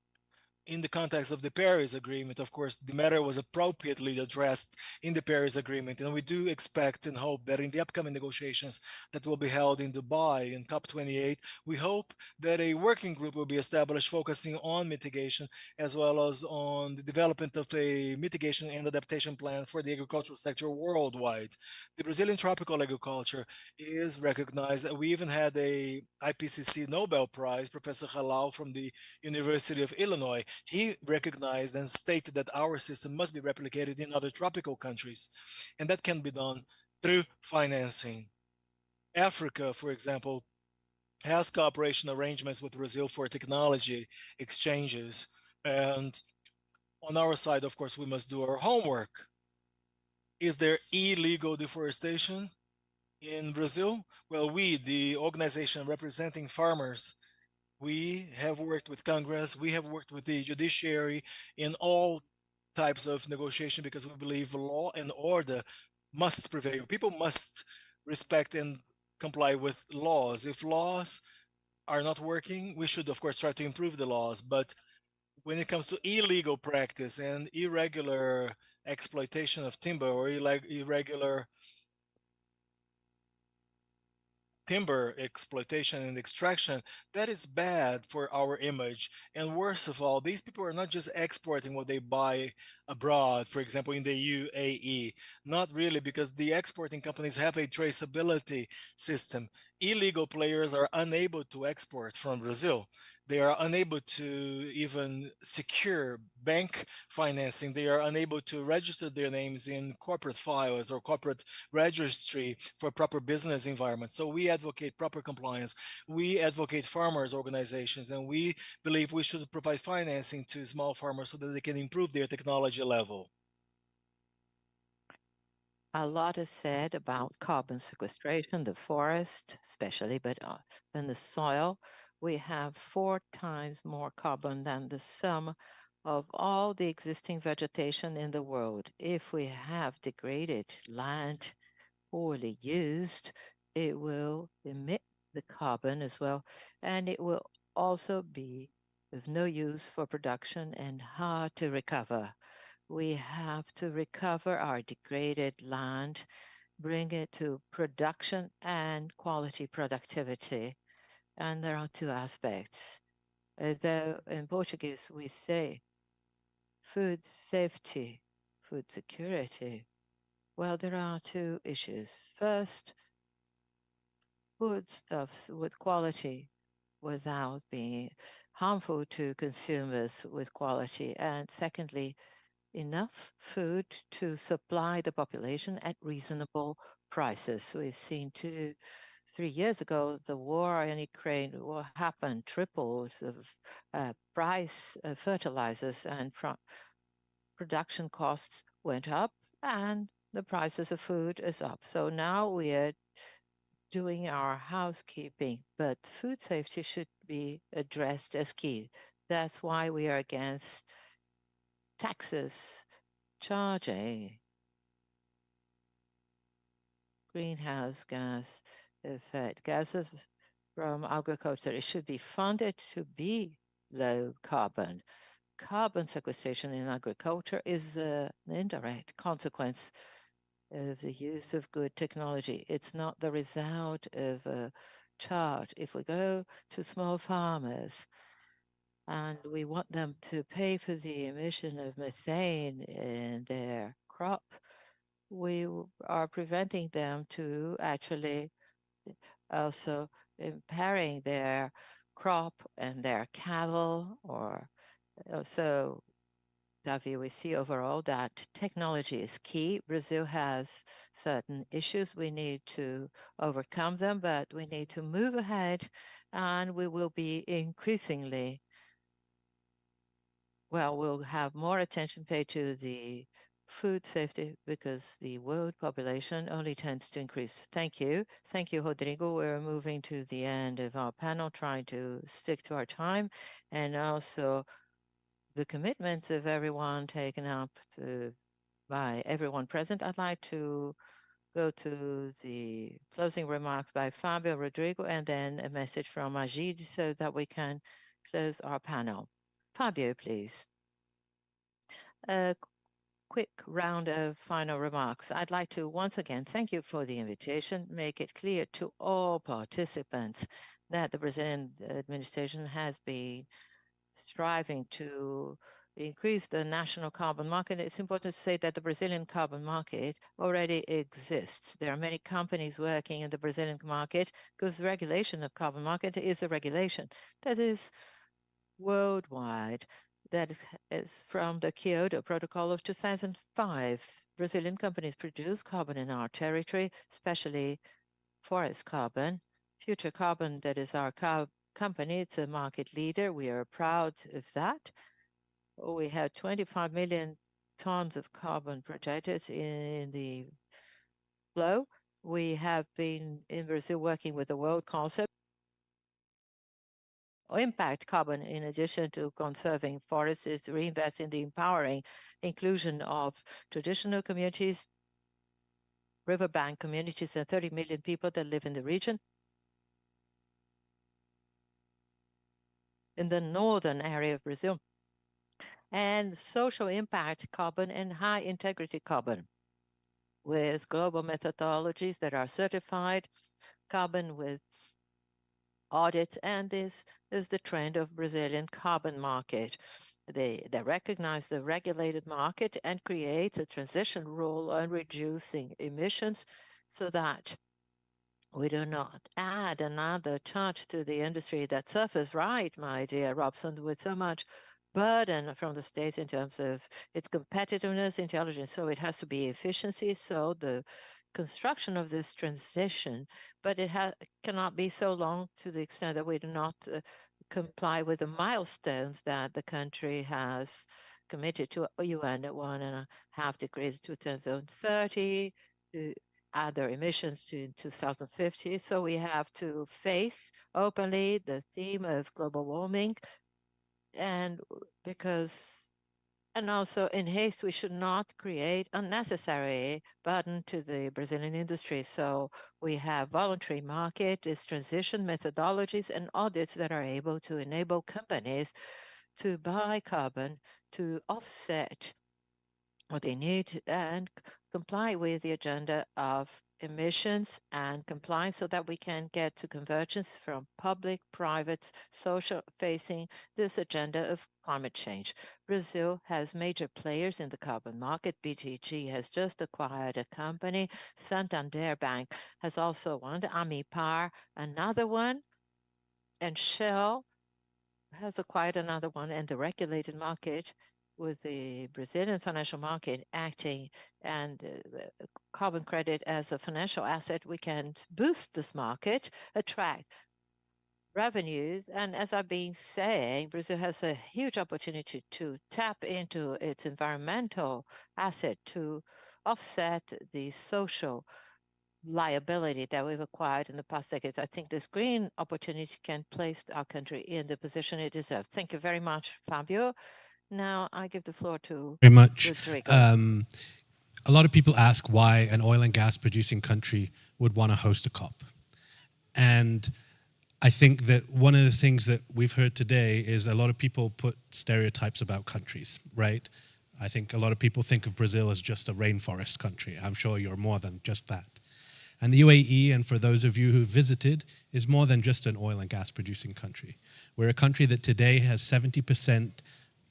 in the context of the Paris Agreement, of course, the matter was appropriately addressed in the Paris Agreement. And we do expect and hope that in the upcoming negotiations that will be held in Dubai in COP28, we hope that a working group will be established focusing on mitigation as well as on the development of a mitigation and adaptation plan for the agricultural sector worldwide. The Brazilian tropical agriculture is recognized. We even had a IPCC Nobel Prize, Professor Halal from the University of Illinois. He recognized and stated that our system must be replicated in other tropical countries, and that can be done through financing. Africa, for example, has cooperation arrangements with Brazil for technology exchanges. And on our side, of course, we must do our homework. Is there illegal deforestation in Brazil? Well, we, the organization representing farmers, we have worked with Congress, we have worked with the judiciary in all types of negotiation because we believe law and order must prevail. People must respect and comply with laws. If laws are not working, we should, of course, try to improve the laws. But when it comes to illegal practice and irregular exploitation of timber or irregular timber exploitation and extraction, that is bad for our image. And worst of all, these people are not just exporting what they buy abroad, for example, in the UAE. Not really, because the exporting companies have a traceability system. Illegal players are unable to export from Brazil. They are unable to even secure bank financing. They are unable to register their names in corporate files or corporate registry for proper business environment. So we advocate proper compliance. We advocate farmers organizations, and we believe we should provide financing to small farmers so that they can improve their technology level. A lot is said about carbon sequestration, the forest, especially, but in the soil, we have 4 times more carbon than the sum of all the existing vegetation in the world. If we have degraded land poorly used, it will emit the carbon as well, and it will also be of no use for production and hard to recover. We have to recover our degraded land, bring it to production and quality productivity. And there are 2 aspects. Though in Portuguese we say food safety, food security. Well, there are 2 issues. First, foodstuffs with quality without being harmful to consumers with quality. And secondly, enough food to supply the population at reasonable prices. We've seen 3 years ago, the war in Ukraine, what happened, tripled the price of fertilizers and production costs went up and the prices of food is up. So now we are doing our housekeeping, but food safety should be addressed as key. That's why we are against taxes charging greenhouse gas effect gases from agriculture. It should be funded to be low carbon. carbon sequestration in agriculture is an indirect consequence of the use of good technology. It's not the result of a chart. If we go to small farmers and we want them to pay for the emission of methane in their crop, we are preventing them to actually also impairing their crop and their cattle. Or so, Davi, we see overall that technology is key. Brazil has certain issues. We need to overcome them, but we need to move ahead, and we will be increasingly, well, we'll have more attention paid to the food safety because the world population only tends to increase. Thank you. Thank you, Rodrigo. We're moving to the end of our panel, trying to stick to our time, and also the commitments of everyone taken up by everyone present. I'd like to go to the closing remarks by Fabio, Rodrigo, and then a message from Majid so that we can close our panel. Fabio, please. A quick round of final remarks. I'd like to once again thank you for the invitation, make it clear to all participants that the Brazilian administration has been striving to increase the national carbon market. It's important to say that the Brazilian carbon market already exists. There are many companies working in the Brazilian market because the regulation of carbon market is a regulation that is worldwide, that is from the Kyoto Protocol of 2005. Brazilian companies produce carbon in our territory, especially forest carbon. Future Carbon, that is our company. It's a market leader. We are proud of that. We have 25 million tons of carbon projected in the flow. We have been in Brazil working with the World Concept impact carbon in addition to conserving forests is reinvest in the empowering inclusion of traditional communities, riverbank communities, and 30 million people that live in the region. In the northern area of Brazil, and social impact carbon and high integrity carbon with global methodologies that are certified, carbon with audits, and this is the trend of Brazilian carbon market. They recognize the regulated market and create a transition rule on reducing emissions so that we do not add another charge to the industry that suffers, right, my dear Robson, with so much burden from the states in terms of its competitiveness, intelligence. So it has to be efficiency. So the construction of this transition, but it cannot be so long to the extent that we do not comply with the milestones that the country has committed to UN at 1.5 degrees to 2030, to add their emissions to 2050. So we have to face openly the theme of global warming, and also in haste, we should not create unnecessary burden to the Brazilian industry. So we have voluntary market, this transition methodologies and audits that are able to enable companies to buy carbon to offset what they need and comply with the agenda of emissions and compliance so that we can get to convergence from public, private, social facing this agenda of climate change. Brazil has major players in the carbon market. BTG has just acquired a company. Santander Bank has also one. Amipar, another one. And Shell has acquired another one. And the regulated market with the Brazilian financial market acting and carbon credit as a financial asset, we can boost this market, attract revenues. And as I've been saying, Brazil has a huge opportunity to tap into its environmental asset to offset the social liability that we've acquired in the past decades. I think this green opportunity can place our country in the position it deserves. Thank you very much, Fabio. Now I give the floor to very much. Rodrigo. A lot of people ask why an oil and gas producing country would want to host a COP. And I think that one of the things that we've heard today is a lot of people put stereotypes about countries, right? I think a lot of people think of Brazil as just a rainforest country. I'm sure you're more than just that. And the UAE, and for those of you who visited, is more than just an oil and gas producing country. We're a country that today has 70%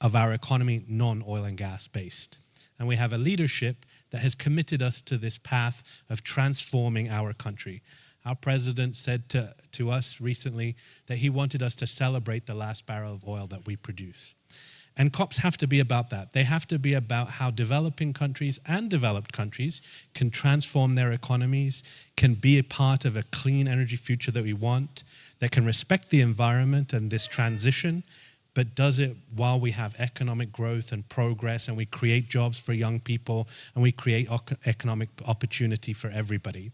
of our economy non-oil and gas based. And we have a leadership that has committed us to this path of transforming our country. Our president said to us recently that he wanted us to celebrate the last barrel of oil that we produce. And COPs have to be about that. They have to be about how developing countries and developed countries can transform their economies, can be a part of a clean energy future that we want, that can respect the environment and this transition, but does it while we have economic growth and progress, and we create jobs for young people, and we create economic opportunity for everybody.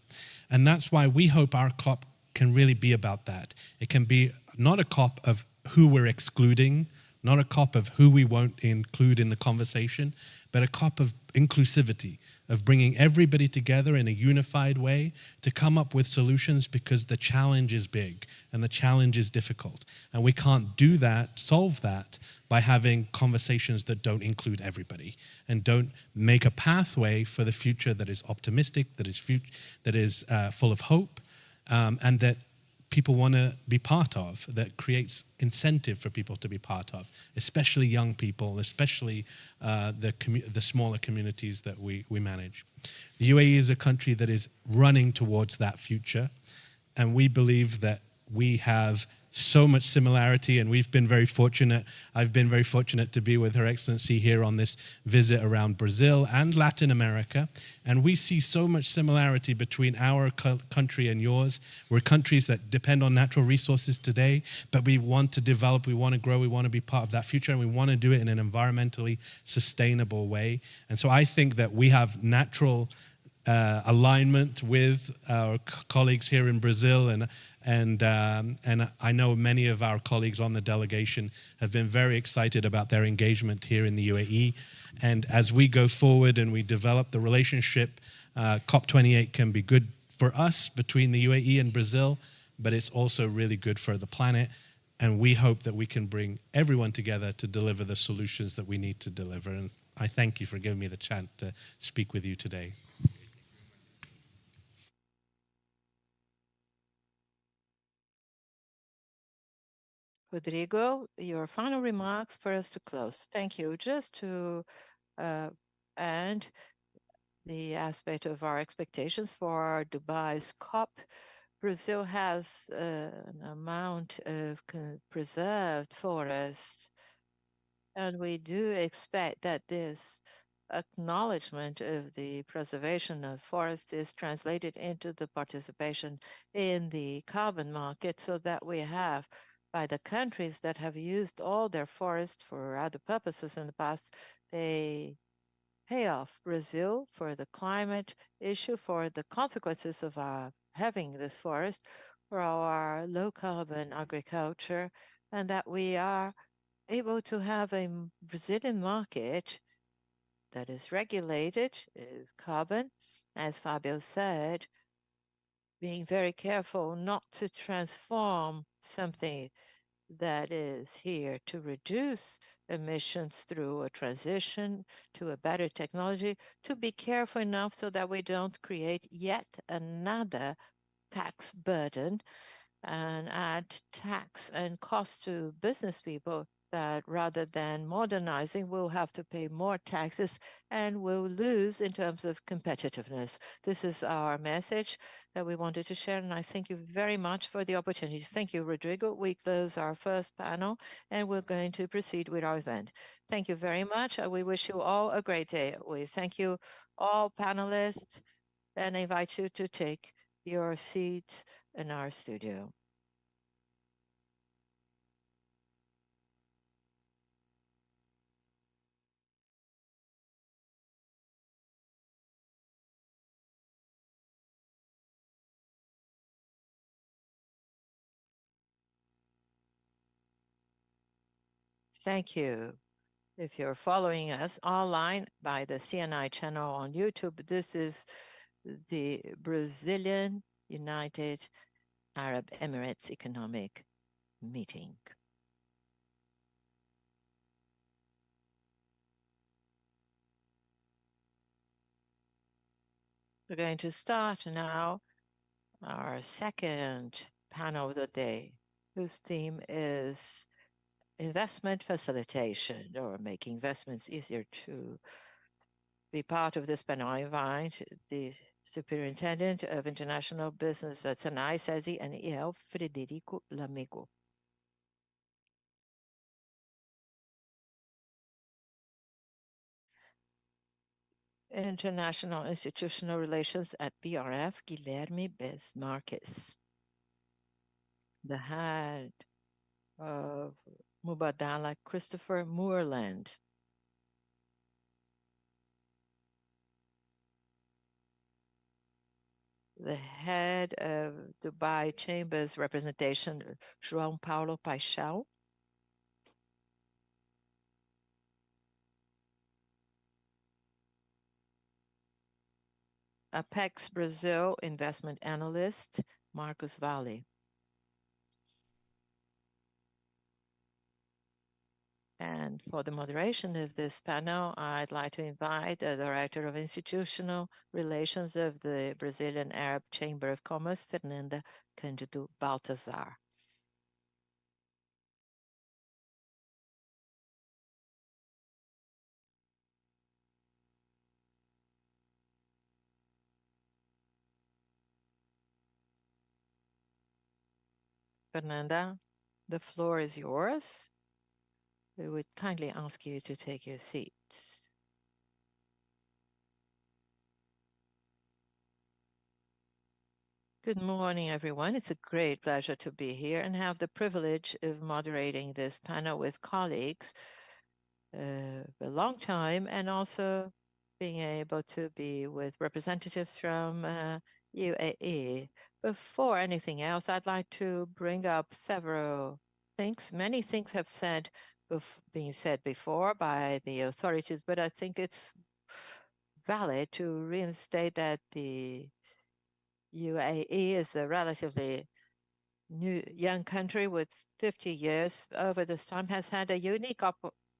And that's why we hope our COP can really be about that. It can be not a COP of who we're excluding, not a COP of who we won't include in the conversation, but a COP of inclusivity, of bringing everybody together in a unified way to come up with solutions, because the challenge is big and the challenge is difficult. And we can't do that, solve that, by having conversations that don't include everybody and don't make a pathway for the future that is optimistic, that is full of hope, and that people want to be part of, that creates incentive for people to be part of, especially young people, especially the smaller communities that we manage. The UAE is a country that is running towards that future, and we believe that we have so much similarity, and we've been very fortunate. I've been very fortunate to be with Her Excellency here on this visit around Brazil and Latin America, and we see so much similarity between our country and yours. We're countries that depend on natural resources today, but we want to develop, we want to grow, we want to be part of that future, and we want to do it in an environmentally sustainable way. And so I think that we have natural alignment with our colleagues here in Brazil, and I know many of our colleagues on the delegation have been very excited about their engagement here in the UAE. And as we go forward and we develop the relationship, COP28 can be good for us between the UAE and Brazil, but it's also really good for the planet. And we hope that we can bring everyone together to deliver the solutions that we need to deliver. And I thank you for giving me the chance to speak with you today. Rodrigo, your final remarks for us to close. Thank you. Just to end the aspect of our expectations for Dubai's COP, Brazil has an amount of preserved forest, and we do expect that this acknowledgement of the preservation of forest is translated into the participation in the carbon market, so that we have, by the countries that have used all their forests for other purposes in the past, they pay off Brazil for the climate issue, for the consequences of having this forest, for our low carbon agriculture, and that we are able to have a Brazilian market that is regulated, is carbon, as Fabio said, being very careful not to transform something that is here to reduce emissions through a transition to a better technology, to be careful enough so that we don't create yet another tax burden and add tax and cost to business people, that rather than modernizing, we'll have to pay more taxes and we'll lose in terms of competitiveness. This is our message that we wanted to share, and I thank you very much for the opportunity. Thank you, Rodrigo. We close our first panel, and we're going to proceed with our event. Thank you very much. We wish you all a great day. We thank you, all panelists, and invite you to take your seats in our studio. Thank you. If you're following us online by the CNI channel on YouTube, this is the Brazilian United Arab Emirates Economic Meeting. We're going to start now our second panel of the day, whose theme is investment facilitation, or making investments easier. To be part of this panel, I invite the Superintendent of International Business at Senai, SESI, and EL, Frederico Lamego. International Institutional Relations at BRF, Guilherme Bez Marques. The head of Mubadala, Christopher Moorland. The head of Dubai Chambers Representation, João Paulo Paixão. Apex Brazil Investment Analyst, Marcos Valle. And for the moderation of this panel, I'd like to invite the Director of Institutional Relations of the Brazilian Arab Chamber of Commerce, Fernanda Cândido Baltazar. Fernanda, the floor is yours. We would kindly ask you to take your seats. Good morning, everyone. It's a great pleasure to be here and have the privilege of moderating this panel with colleagues a long time, and also being able to be with representatives from UAE. Before anything else, I'd like to bring up several things. Many things have been said before by the authorities, but I think it's valid to reinstate that the UAE is a relatively young country with 50 years over this time, has had a unique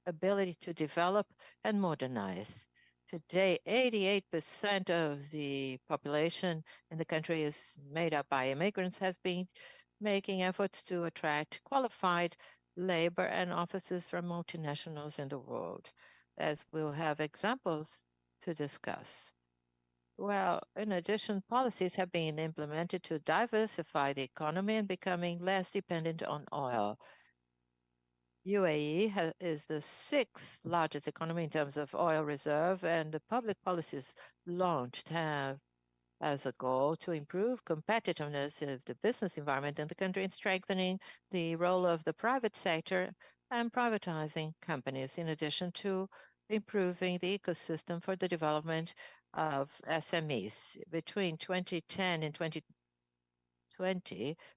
ability to develop and modernize. Today, 88% of the population in the country is made up by immigrants, has been making efforts to attract qualified labor and offices from multinationals in the world, as we'll have examples to discuss. Well, in addition, policies have been implemented to diversify the economy and becoming less dependent on oil. UAE is the sixth largest economy in terms of oil reserve, and the public policies launched have as a goal to improve competitiveness of the business environment in the country and strengthening the role of the private sector and privatizing companies, in addition to improving the ecosystem for the development of SMEs. Between 2010 and 2020,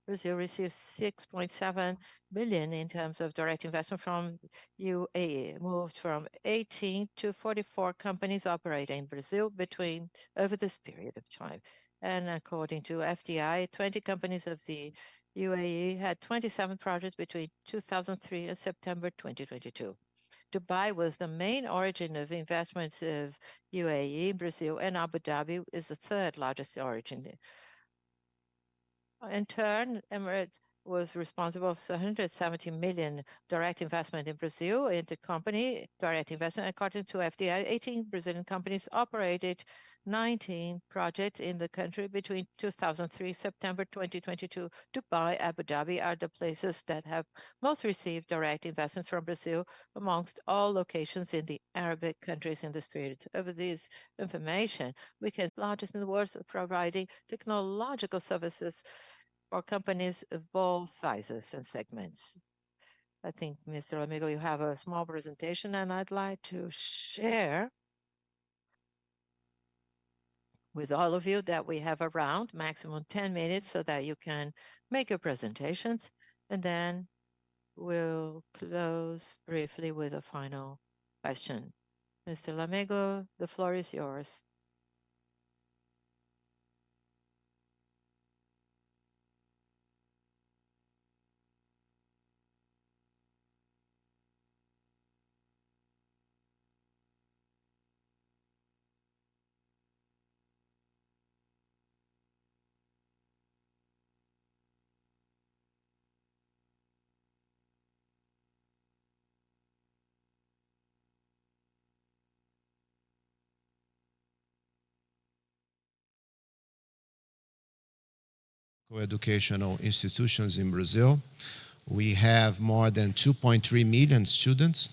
Brazil received 6.7 billion in terms of direct investment from UAE, moved from 18 to 44 companies operating in Brazil over this period of time. And according to FDI, 20 companies of the UAE had 27 projects between 2003 and September 2022. Dubai was the main origin of investments of UAE, Brazil, and Abu Dhabi is the third largest origin. In turn, Emirates was responsible for 170 million direct investment in Brazil into company direct investment. According to FDI, 18 Brazilian companies operated 19 projects in the country between 2003 September 2022. Dubai, Abu Dhabi are the places that have most received direct investment from Brazil amongst all locations in the Arabic countries in this period. Over this information, we can largest in the world providing technological services for companies of all sizes and segments. I think, Mr. Amigo, you have a small presentation, and I'd like to share with all of you that we have around maximum 10 minutes so that you can make your presentations, and then we'll close briefly with a final question. Mr. Lamego, the floor is yours. educational institutions in Brazil. We have more than 2.3 million students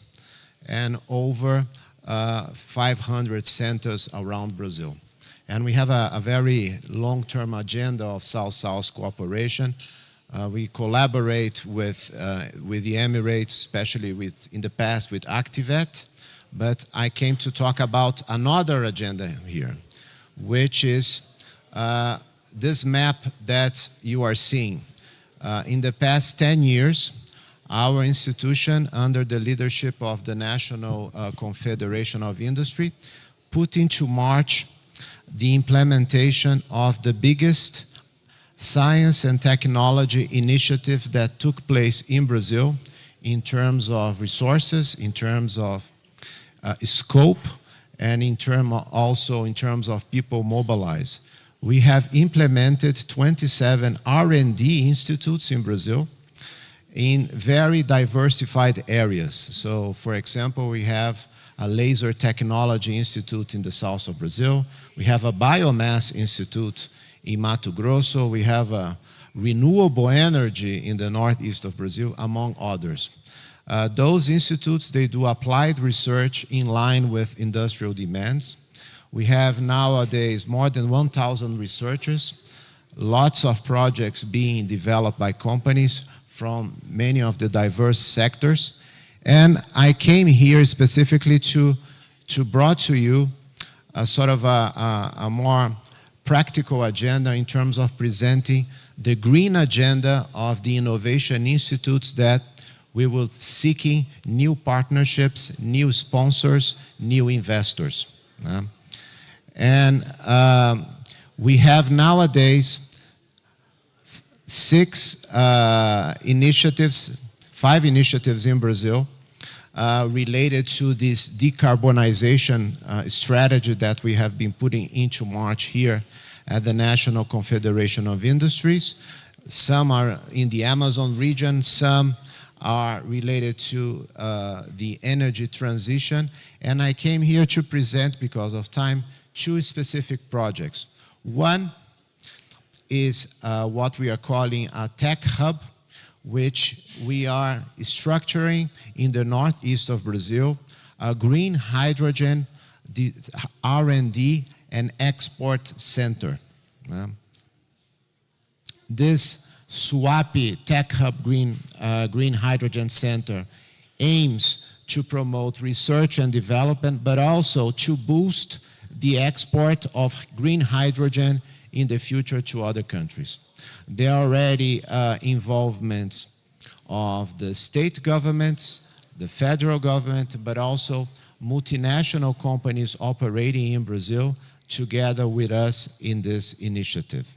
and over 500 centers around Brazil. And we have a very long-term agenda of South-South cooperation. We collaborate with the Emirates, especially in the past with Activet, but I came to talk about another agenda here, which is this map that you are seeing. In the past 10 years, our institution, under the leadership of the National Confederation of Industry, put into march the implementation of the biggest science and technology initiative that took place in Brazil in terms of resources, in terms of scope, and also in terms of people mobilized. We have implemented 27 R&D institutes in Brazil in very diversified areas. So, for example, we have a laser technology institute in the south of Brazil. We have a biomass institute in Mato Grosso. We have a renewable energy in the northeast of Brazil, among others. Those institutes, they do applied research in line with industrial demands. We have nowadays more than 1,000 researchers, lots of projects being developed by companies from many of the diverse sectors. And I came here specifically to bring to you a sort of a more practical agenda in terms of presenting the green agenda of the innovation institutes that we will seeking new partnerships, new sponsors, new investors. And we have nowadays 5 initiatives in Brazil related to this decarbonization strategy that we have been putting into march here at the National Confederation of Industries. Some are in the Amazon region, some are related to the energy transition, and I came here to present, because of time, 2 specific projects. One is what we are calling a tech hub, which we are structuring in the northeast of Brazil, a green hydrogen R&D and export center. This SWAPI Tech Hub Green Hydrogen Center aims to promote research and development, but also to boost the export of green hydrogen in the future to other countries. There are already involvements of the state governments, the federal government, but also multinational companies operating in Brazil together with us in this initiative.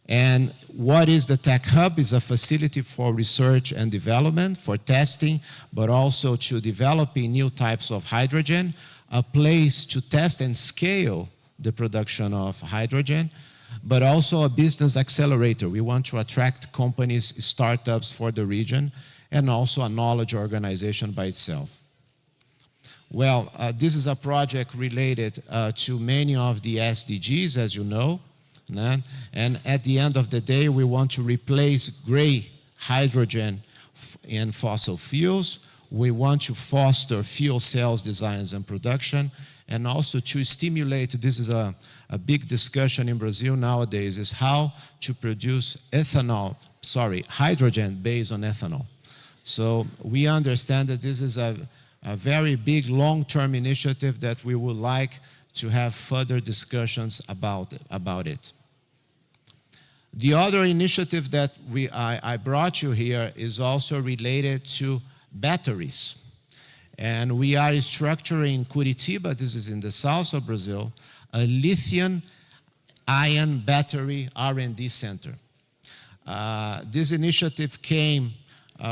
And what is the Tech Hub? It's a facility for research and development, for testing, but also to developing new types of hydrogen, a place to test and scale the production of hydrogen, but also a business accelerator. We want to attract companies, startups for the region, and also a knowledge organization by itself. Well, this is a project related to many of the SDGs, as you know. And at the end of the day, we want to replace gray hydrogen in fossil fuels. We want to foster fuel cells designs and production, and also to stimulate, this is a big discussion in Brazil nowadays, is how to produce hydrogen based on ethanol. So we understand that this is a very big long-term initiative that we would like to have further discussions about it. The other initiative that I brought you here is also related to batteries. And we are structuring in Curitiba, this is in the south of Brazil, a lithium-ion battery R&D center. This initiative came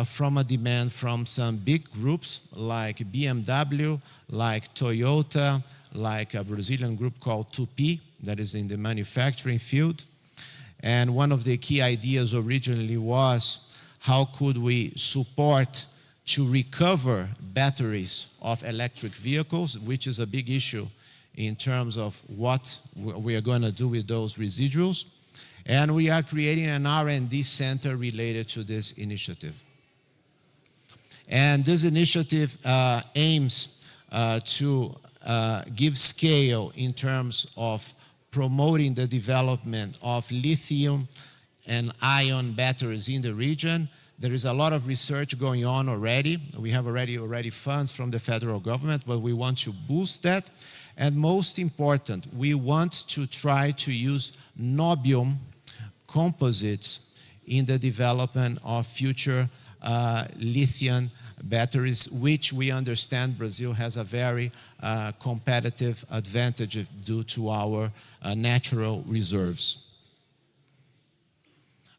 from a demand from some big groups like BMW, like Toyota, like a Brazilian group called Tupi, that is in the manufacturing field. And one of the key ideas originally was, how could we support to recover batteries of electric vehicles, which is a big issue in terms of what we are going to do with those residuals. And we are creating an R&D center related to this initiative. And this initiative aims to give scale in terms of promoting the development of lithium and ion batteries in the region. There is a lot of research going on already. We have already funds from the federal government, but we want to boost that. And most important, we want to try to use niobium composites in the development of future lithium batteries, which we understand Brazil has a very competitive advantage due to our natural reserves.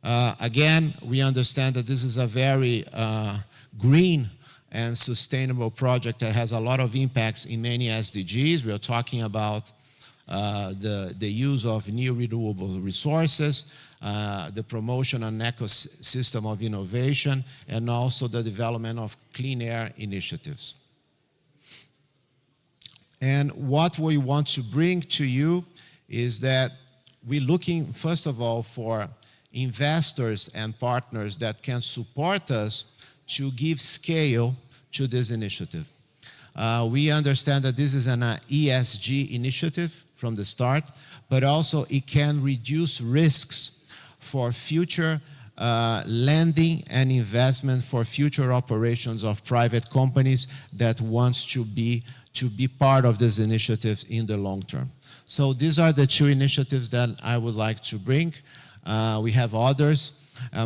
Again, we understand that this is a very green and sustainable project that has a lot of impacts in many SDGs. We are talking about the use of new renewable resources, the promotion and ecosystem of innovation, and also the development of clean air initiatives. And what we want to bring to you is that we're looking, first of all, for investors and partners that can support us to give scale to this initiative. We understand that this is an ESG initiative from the start, but also it can reduce risks for future lending and investment for future operations of private companies that wants to be part of this initiative in the long term. So these are the two initiatives that I would like to bring. We have others,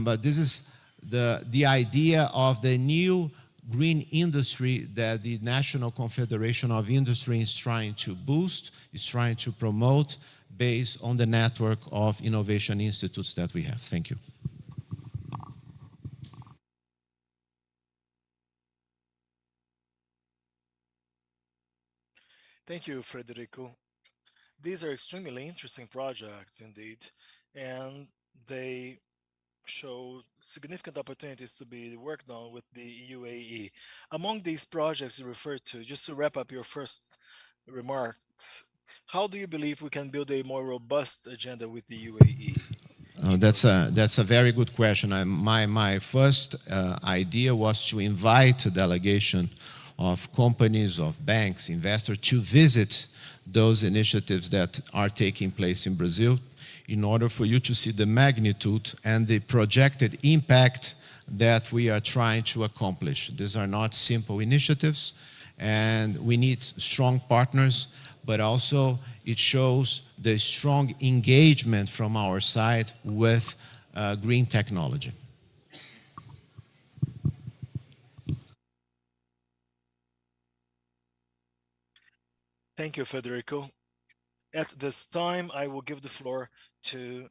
but this is the idea of the new green industry that the National Confederation of Industry is trying to boost, is trying to promote based on the network of innovation institutes that we have. Thank you. Thank you, Frederico. These are extremely interesting projects indeed, and they show significant opportunities to be worked on with the UAE. Among these projects you referred to, just to wrap up your first remarks, how do you believe we can build a more robust agenda with the UAE? That's a very good question. My first idea was to invite a delegation of companies, of banks, investors to visit those initiatives that are taking place in Brazil in order for you to see the magnitude and the projected impact that we are trying to accomplish. These are not simple initiatives, and we need strong partners, but also it shows the strong engagement from our side with green technology. Thank you, Federico. At this time, I will give the floor to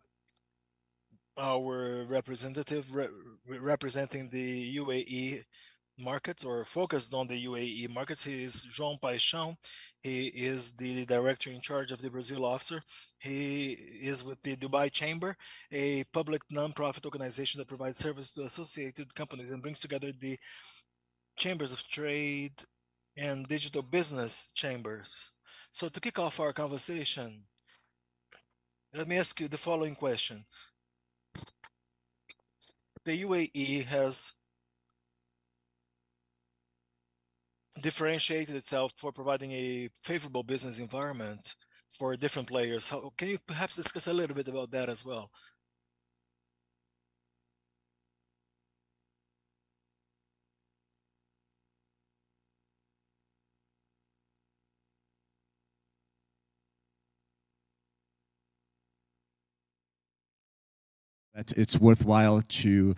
our representative representing the UAE markets, or focused on the UAE markets. He is João Paixão. He is the director in charge of the Brazil officer. He is with the Dubai Chamber, a public non-profit organization that provides service to associated companies and brings together the chambers of trade and digital business chambers. So to kick off our conversation, let me ask you the following question. The UAE has differentiated itself for providing a favorable business environment for different players. So can you perhaps discuss a little bit about that as well? That it's worthwhile to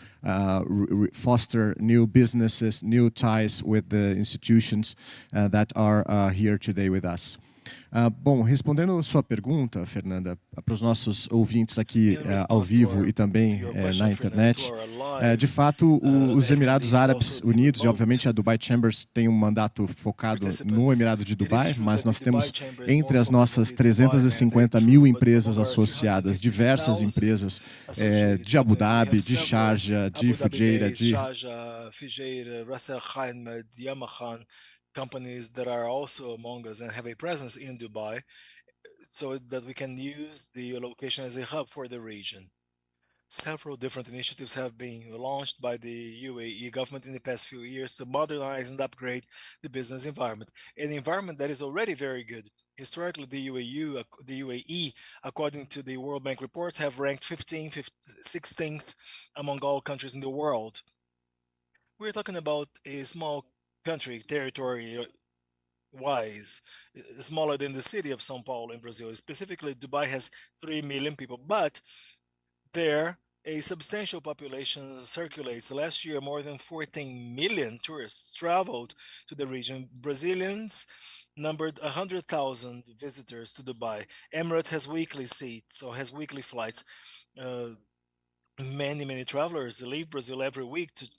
foster new businesses, new ties with the institutions that are here today with us. Bom, respondendo a sua pergunta, Fernanda, para os nossos ouvintes aqui ao vivo e também na internet, de fato, os Emirados Árabes Unidos e, obviamente, a Dubai Chambers tem um mandato focado no Emirado de Dubai, mas nós temos entre as nossas 350 mil empresas associadas, diversas empresas de Abu Dhabi, de Sharjah, de Fujairah, de Ras Al Khaimah, Yamahan, companies that are also among us and have a presence in Dubai. so that we can use the location as a hub for the region. Several different initiatives have been launched by the UAE government in the past few years to modernize and upgrade the business environment, an environment that is already very good. Historically, the UAE, according to the World Bank reports, have ranked 16th among all countries in the world. We're talking about a small country, territory wise, smaller than the city of São Paulo in Brazil. Specifically, Dubai has 3 million people, but there a substantial population circulates. Last year, more than 14 million tourists traveled to the region. Brazilians numbered 100,000 visitors to Dubai. Emirates has weekly seats or has weekly flights. Many travelers leave Brazil every week to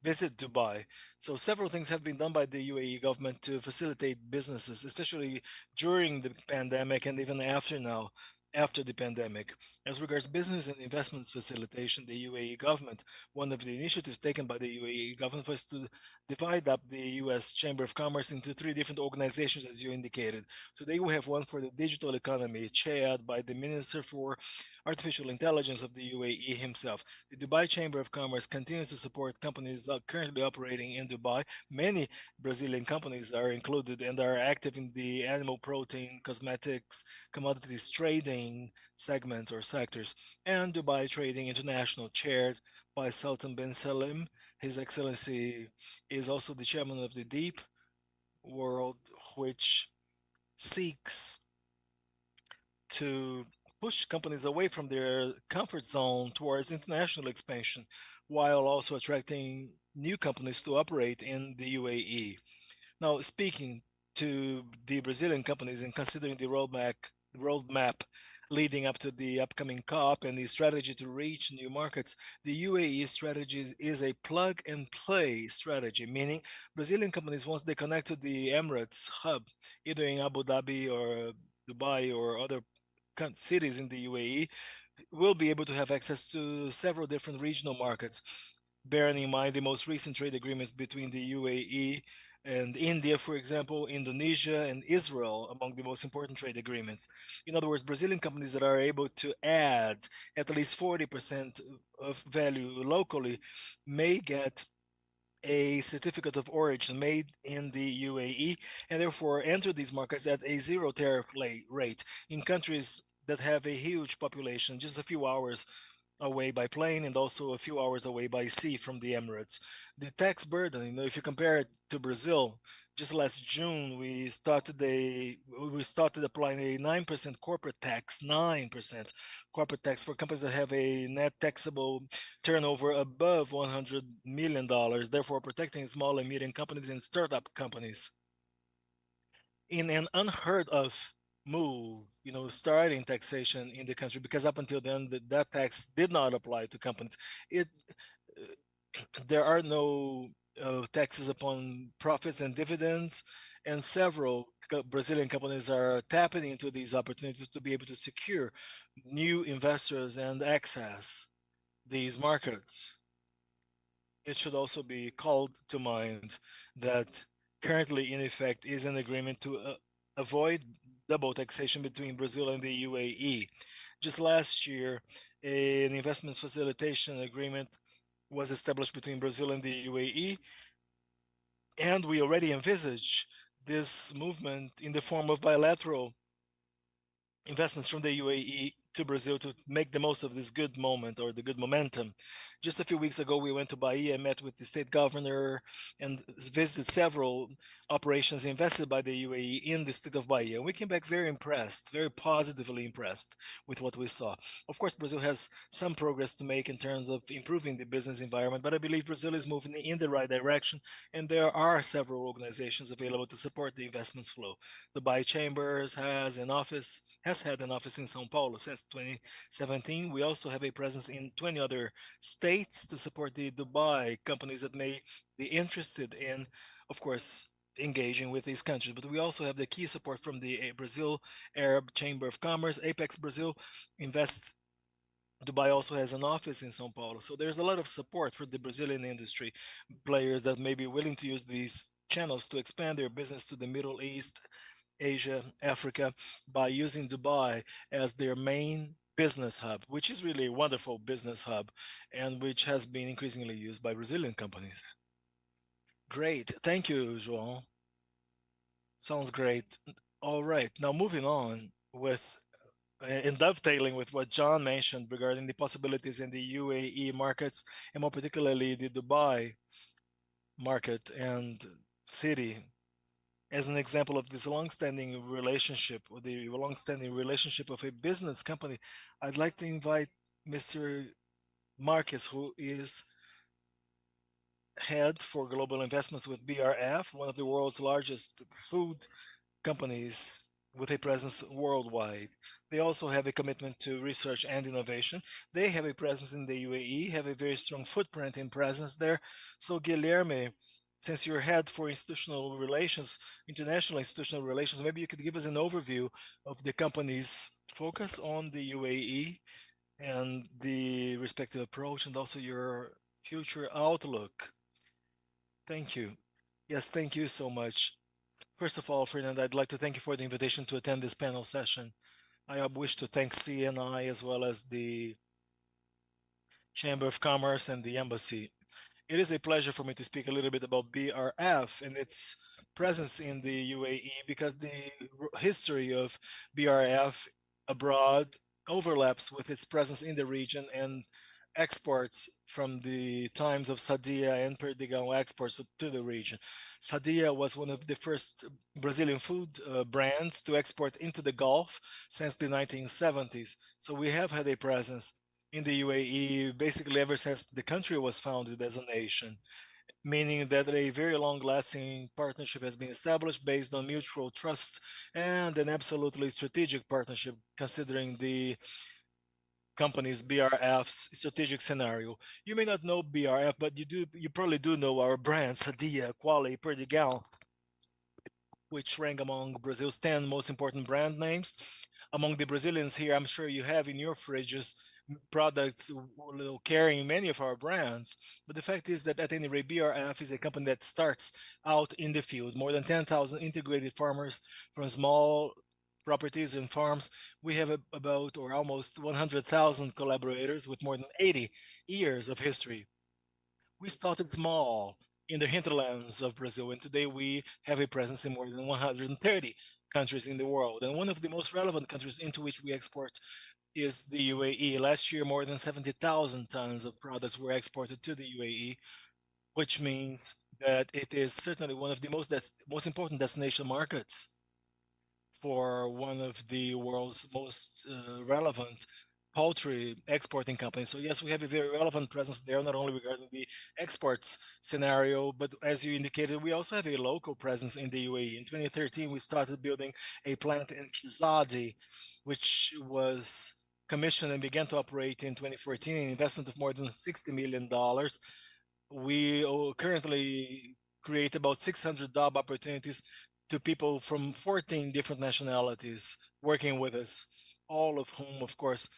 visit Dubai. So several things have been done by the UAE government to facilitate businesses, especially during the pandemic and even after the pandemic. As regards business and investments facilitation, the UAE government, one of the initiatives taken by the UAE government was to divide up the US Chamber of Commerce into 3 different organizations, as you indicated. Today we have one for the digital economy, chaired by the Minister for Artificial Intelligence of the UAE himself. The Dubai Chamber of Commerce continues to support companies currently operating in Dubai. Many Brazilian companies are included and are active in the animal protein, cosmetics, commodities trading segments or sectors, and Dubai Trading International, chaired by Sultan bin Salim. His Excellency is also the chairman of the Deep World, which seeks to push companies away from their comfort zone towards international expansion, while also attracting new companies to operate in the UAE. Now, speaking to the Brazilian companies and considering the roadmap leading up to the upcoming COP and the strategy to reach new markets, the UAE strategy is a plug and play strategy, meaning Brazilian companies, once they connect to the Emirates hub, either in Abu Dhabi or Dubai or other cities in the UAE, will be able to have access to several different regional markets, bearing in mind the most recent trade agreements between the UAE and India, for example, Indonesia and Israel, among the most important trade agreements. In other words, Brazilian companies that are able to add at least 40% of value locally may get a certificate of origin made in the UAE and therefore enter these markets at a zero tariff rate in countries that have a huge population, just a few hours away by plane and also a few hours away by sea from the Emirates. The tax burden, if you compare it to Brazil, just last June we started applying a 9% corporate tax, 9% corporate tax for companies that have a net taxable turnover above $100 million, therefore protecting small and medium companies and startup companies. In an unheard of move, starting taxation in the country, because up until then that tax did not apply to companies. There are no taxes upon profits and dividends, and several Brazilian companies are tapping into these opportunities to be able to secure new investors and access these markets. It should also be called to mind that currently in effect is an agreement to avoid double taxation between Brazil and the UAE. Just last year, an investments facilitation agreement was established between Brazil and the UAE, and we already envisage this movement in the form of bilateral investments from the UAE to Brazil to make the most of this good moment or the good momentum. Just a few weeks ago, we went to Bahia, met with the state governor, and visited several operations invested by the UAE in the state of Bahia. We came back very impressed, very positively impressed with what we saw. Of course, Brazil has some progress to make in terms of improving the business environment, but I believe Brazil is moving in the right direction, and there are several organizations available to support the investments flow. The Dubai Chambers has had an office in São Paulo since 2017. We also have a presence in 20 other states to support the Dubai companies that may be interested in, of course, engaging with these countries. But we also have the key support from the Brazil Arab Chamber of Commerce, Apex Brazil Invest. Dubai also has an office in São Paulo. So there's a lot of support for the Brazilian industry, players that may be willing to use these channels to expand their business to the Middle East Asia, Africa, by using Dubai as their main business hub, which is really a wonderful business hub and which has been increasingly used by Brazilian companies. Great. Thank you, João. Sounds great. All right. Now moving on with in dovetailing with what John mentioned regarding the possibilities in the UAE markets, and more particularly the Dubai market and city, as an example of this long-standing relationship, or the long-standing relationship of a business company, I'd like to invite Mr. Marcus, who is head for global investments with BRF, one of the world's largest food companies with a presence worldwide. They also have a commitment to research and innovation. They have a presence in the UAE, have a very strong footprint and presence there. So Guilherme, since you're head for institutional relations, international institutional relations, maybe you could give us an overview of the company's focus on the UAE and the respective approach, and also your future outlook. Thank you. Yes, thank you so much. First of all, Fernando, I'd like to thank you for the invitation to attend this panel session. I wish to thank CNI as well as the Chamber of Commerce and the Embassy. It is a pleasure for me to speak a little bit about BRF and its presence in the UAE, because the history of BRF abroad overlaps with its presence in the region and exports from the times of Sadia and Perdigão exports to the region. Sadia was one of the first Brazilian food brands to export into the Gulf since the 1970s. So we have had a presence in the UAE basically ever since the country was founded as a nation, meaning that a very long-lasting partnership has been established based on mutual trust and an absolutely strategic partnership, considering the company's BRF's strategic scenario. You may not know BRF, but you probably do know our brands, Sadia, Quali, Perdigão, which rank among Brazil's 10 most important brand names. Among the Brazilians here, I'm sure you have in your fridges products carrying many of our brands. But the fact is that at any rate, BRF is a company that starts out in the field. More than 10,000 integrated farmers from small properties and farms. We have about or almost 100,000 collaborators with more than 80 years of history. We started small in the hinterlands of Brazil, and today we have a presence in more than 130 countries in the world. And one of the most relevant countries into which we export is the UAE. Last year, more than 70,000 tons of products were exported to the UAE, which means that it is certainly one of the most important destination markets for one of the world's most relevant poultry exporting companies. So yes, we have a very relevant presence there, not only regarding the exports scenario, but as you indicated, we also have a local presence in the UAE. In 2013, we started building a plant in Kizadi, which was commissioned and began to operate in 2014, an investment of more than $60 million. We currently create about 600 job opportunities to people from 14 different nationalities working with us, all of whom, of course,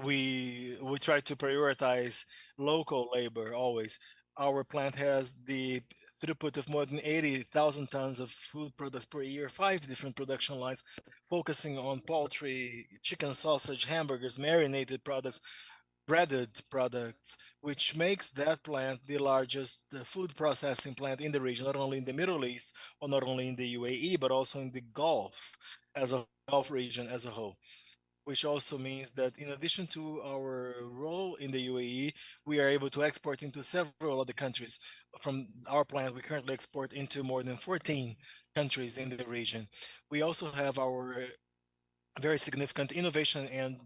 we try to prioritize local labor always. Our plant has the throughput of more than 80,000 tons of food products per year, 5 different production lines, focusing on poultry, chicken, sausage, hamburgers, marinated products, breaded products, which makes that plant the largest food processing plant in the region, not only in the Middle East or not only in the UAE, but also in the Gulf Gulf region as a whole. Which also means that in addition to our role in the UAE, we are able to export into several other countries. From our plant, we currently export into more than 14 countries in the region. We also have our very significant innovation and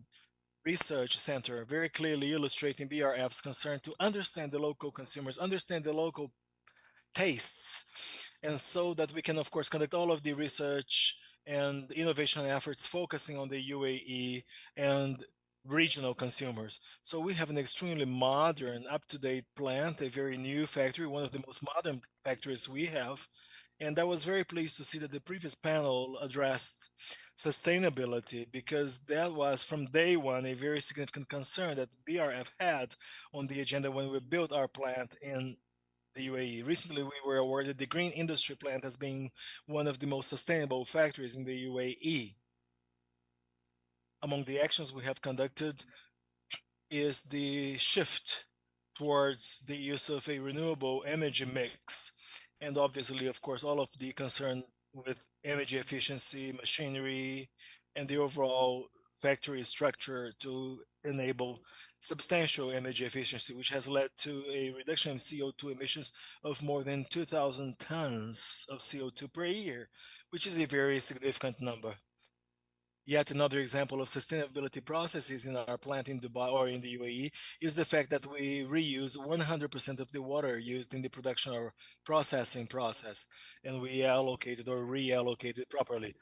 research center, very clearly illustrating BRF's concern to understand the local consumers, understand the local tastes, and so that we can, of course, conduct all of the research and innovation efforts focusing on the UAE and regional consumers. So we have an extremely modern, up-to-date plant, a very new factory, one of the most modern factories we have. And I was very pleased to see that the previous panel addressed sustainability, because that was from day one a very significant concern that BRF had on the agenda when we built our plant in the UAE. Recently, we were awarded the Green Industry Plant as being one of the most sustainable factories in the UAE. Among the actions we have conducted is the shift towards the use of a renewable energy mix. And obviously, of course, all of the concern with energy efficiency, machinery, and the overall factory structure to enable substantial energy efficiency, which has led to a reduction in CO2 emissions of more than 2,000 tons of CO2 per year, which is a very significant number. Yet another example of sustainability processes in our plant in Dubai or in the UAE is the fact that we reuse 100% of the water used in the production or processing process, and we allocated or reallocated properly.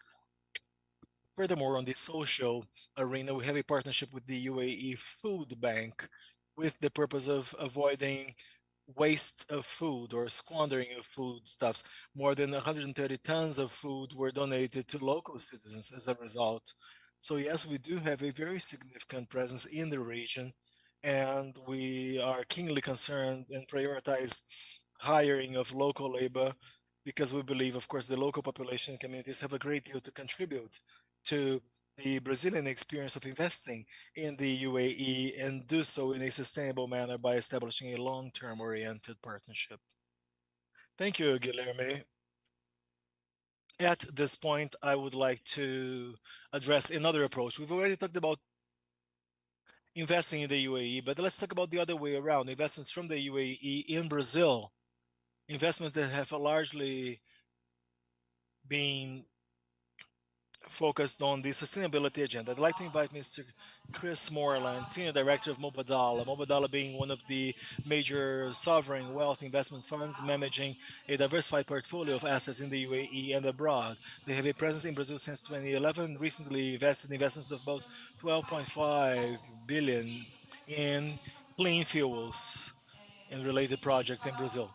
Furthermore, on the social arena, we have a partnership with the UAE Food Bank with the purpose of avoiding waste of food or squandering of foodstuffs. More than 130 tons of food were donated to local citizens as a result. So yes, we do have a very significant presence in the region, and we are keenly concerned and prioritize hiring of local labor because we believe, of course, the local population and communities have a great deal to contribute to the Brazilian experience of investing in the UAE and do so in a sustainable manner by establishing a long-term oriented partnership. Thank you, Guilherme. At this point, I would like to address another approach. We've already talked about investing in the UAE, but let's talk about the other way around, investments from the UAE in Brazil, investments that have largely been focused on the sustainability agenda. I'd like to invite Mr. Chris Moreland, Senior Director of Mubadala. Mubadala being one of the major sovereign wealth investment funds managing a diversified portfolio of assets in the UAE and abroad. They have a presence in Brazil since 2011, recently invested investments of about 12.5 billion in clean fuels and related projects in Brazil.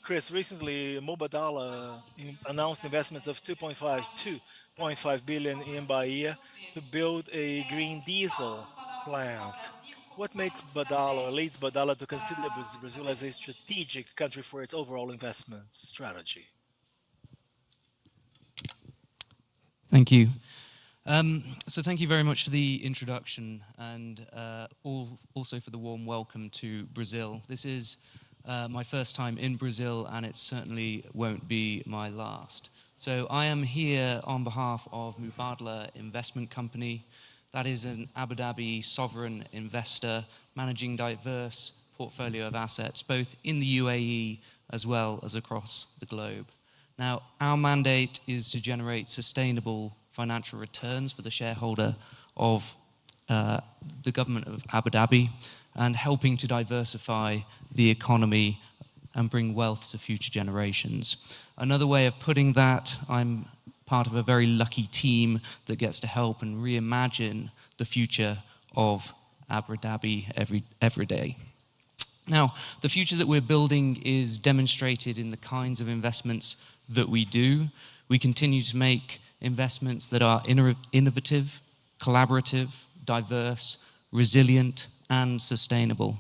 Chris, recently Mubadala announced investments of 2.5 billion in Bahia to build a green diesel plant. What makes Badala or leads Badala to consider Brazil as a strategic country for its overall investment strategy? Thank you. So thank you very much for the introduction and also for the warm welcome to Brazil. This is my first time in Brazil, and it certainly won't be my last. So I am here on behalf of Mubadala Investment Company. That is an Abu Dhabi sovereign investor managing diverse portfolio of assets, both in the UAE as well as across the globe. Now, our mandate is to generate sustainable financial returns for the shareholder of the government of Abu Dhabi, and helping to diversify the economy and bring wealth to future generations. Another way of putting that, I'm part of a very lucky team that gets to help and reimagine the future of Abu Dhabi every day. Now, the future that we're building is demonstrated in the kinds of investments that we do. We continue to make investments that are innovative, collaborative, diverse, resilient, and sustainable.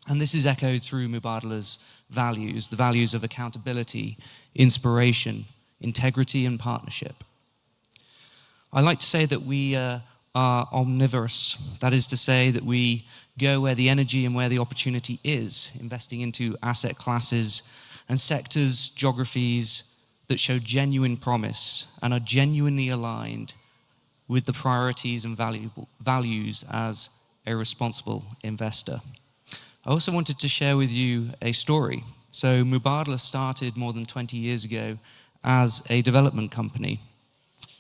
And this is echoed through Mubadala's values, the values of accountability, inspiration, integrity, and partnership. I like to say that we are omnivorous. That is to say that we go where the energy and where the opportunity is, investing into asset classes and sectors, geographies that show genuine promise and are genuinely aligned with the priorities and values as a responsible investor. I also wanted to share with you a story. So Mubadala started more than 20 years ago as a development company.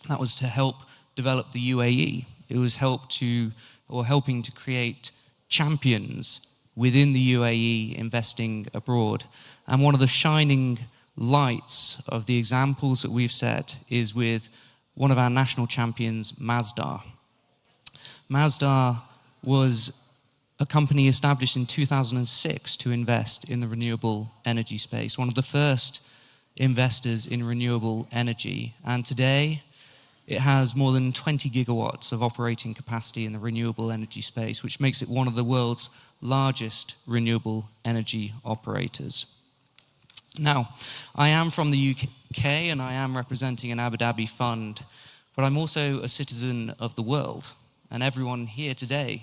That was to help develop the UAE. It was helping to create champions within the UAE investing abroad. And one of the shining lights of the examples that we've set is with one of our national champions, Masdar. Masdar was a company established in 2006 to invest in the renewable energy space, one of the first investors in renewable energy. And today, It has more than 20 gigawatts of operating capacity in the renewable energy space, which makes it one of the world's largest renewable energy operators. Now, I am from the UK and I am representing an Abu Dhabi fund, but I'm also a citizen of the world, and everyone here today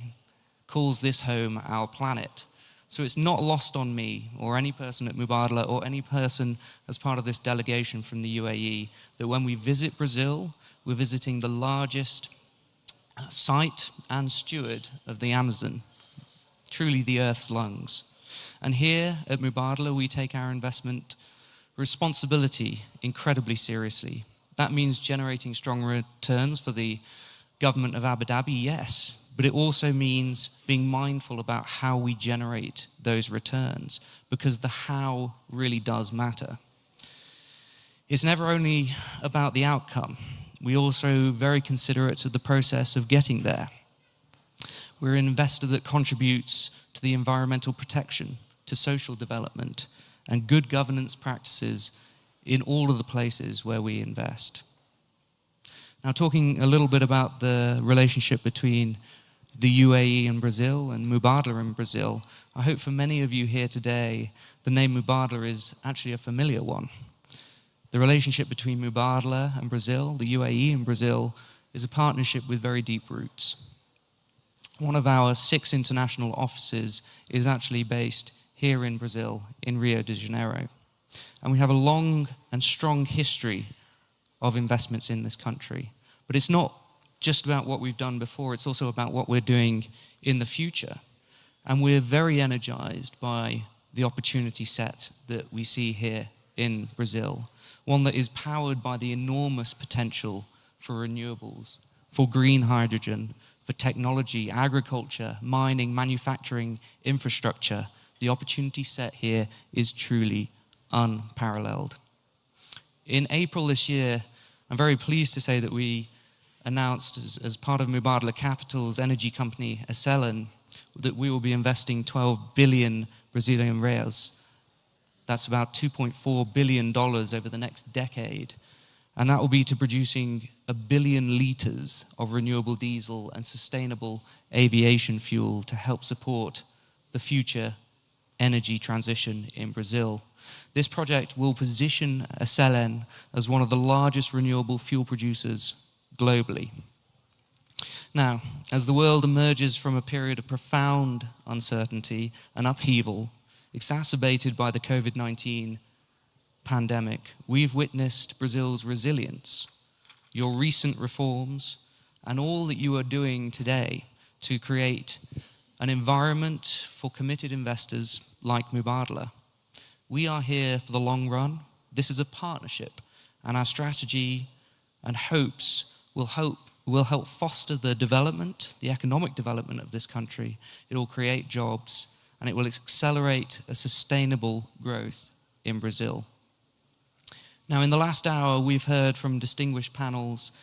calls this home our planet. So it's not lost on me or any person at Mubadala or any person as part of this delegation from the UAE that when we visit Brazil, we're visiting the largest site and steward of the Amazon, truly the Earth's lungs. And here at Mubadala, we take our investment responsibility incredibly seriously. That means generating strong returns for the government of Abu Dhabi, yes, but it also means being mindful about how we generate those returns, because the how really does matter. It's never only about the outcome. We're also very considerate of the process of getting there. We're an investor that contributes to the environmental protection, to social development, and good governance practices in all of the places where we invest. Now, talking a little bit about the relationship between the UAE and Brazil and Mubadala in Brazil, I hope for many of you here today, the name Mubadala is actually a familiar one. The relationship between Mubadala and Brazil, the UAE and Brazil, is a partnership with very deep roots. One of our 6 international offices is actually based here in Brazil, in Rio de Janeiro. And we have a long and strong history of investments in this country. But it's not just about what we've done before, it's also about what we're doing in the future. And we're very energized by the opportunity set that we see here in Brazil, one that is powered by the enormous potential for renewables, for green hydrogen, for technology, agriculture, mining, manufacturing, infrastructure. The opportunity set here is truly unparalleled. In April this year, I'm very pleased to say that we announced as part of Mubadala Capital's energy company, Acelen, that we will be investing 12 billion Brazilian reais. That's about $2.4 billion over the next decade. And that will be to producing 1 billion liters of renewable diesel and sustainable aviation fuel to help support the future energy transition in Brazil. This project will position Acelen as one of the largest renewable fuel producers globally. Now, as the world emerges from a period of profound uncertainty and upheaval, exacerbated by the COVID-19 pandemic, we've witnessed Brazil's resilience, your recent reforms, and all that you are doing today to create an environment for committed investors like Mubadala. We are here for the long run. This is a partnership, and our strategy and hopes will help foster the development, the economic development of this country. It will create jobs, and it will accelerate a sustainable growth in Brazil. Now, in the last hour, we've heard from distinguished panels,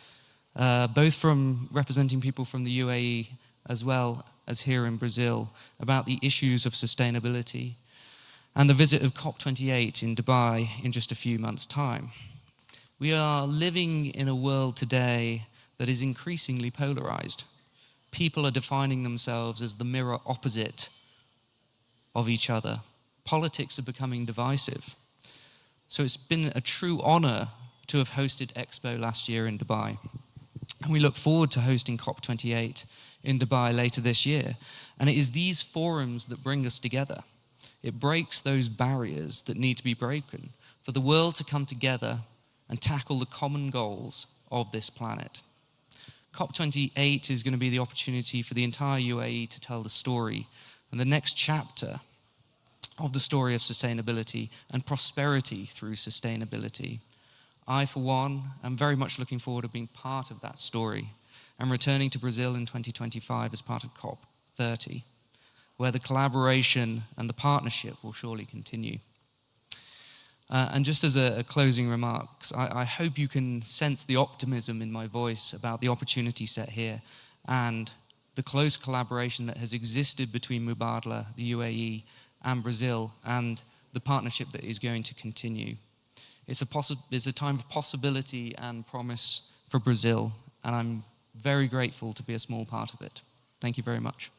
both from representing people from the UAE as well as here in Brazil, about the issues of sustainability and the visit of COP28 in Dubai in just a few months' time. We are living in a world today that is increasingly polarized. People are defining themselves as the mirror opposite of each other. Politics are becoming divisive. So it's been a true honor to have hosted Expo last year in Dubai. And we look forward to hosting COP28 in Dubai later this year. And it is these forums that bring us together. It breaks those barriers that need to be broken for the world to come together and tackle the common goals of this planet. COP28 is going to be the opportunity for the entire UAE to tell the story and the next chapter of the story of sustainability and prosperity through sustainability. I, for one, am very much looking forward to being part of that story and returning to Brazil in 2025 as part of COP30, where the collaboration and the partnership will surely continue. And just as a closing remarks, I hope you can sense the optimism in my voice about the opportunity set here and the close collaboration that has existed between Mubadala, the UAE, and Brazil, and the partnership that is going to continue. It's a time of possibility and promise for Brazil, and I'm very grateful to be a small part of it. Thank you very much.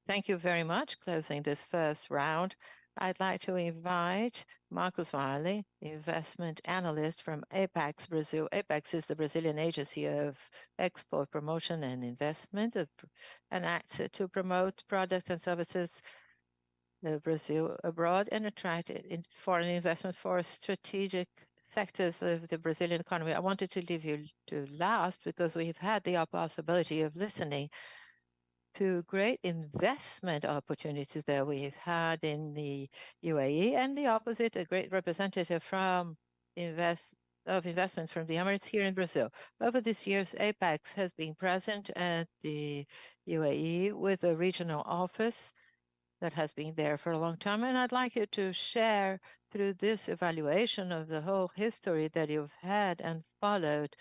Thank you very much. Closing this first round, I'd like to invite Marcos Vale, investment analyst from Apex Brazil. Apex is the Brazilian Agency of Export Promotion and Investment and acts to promote products and services of Brazil abroad and attract foreign investment for strategic sectors of the Brazilian economy. I wanted to leave you to last because we've had the possibility of listening to great investment opportunities that we've had in the UAE, and the opposite, a great representative from investment from the Emirates here in Brazil. Over these years, Apex has been present at the UAE with a regional office that has been there for a long time, and I'd like you to share through this evaluation of the whole history that you've had and followed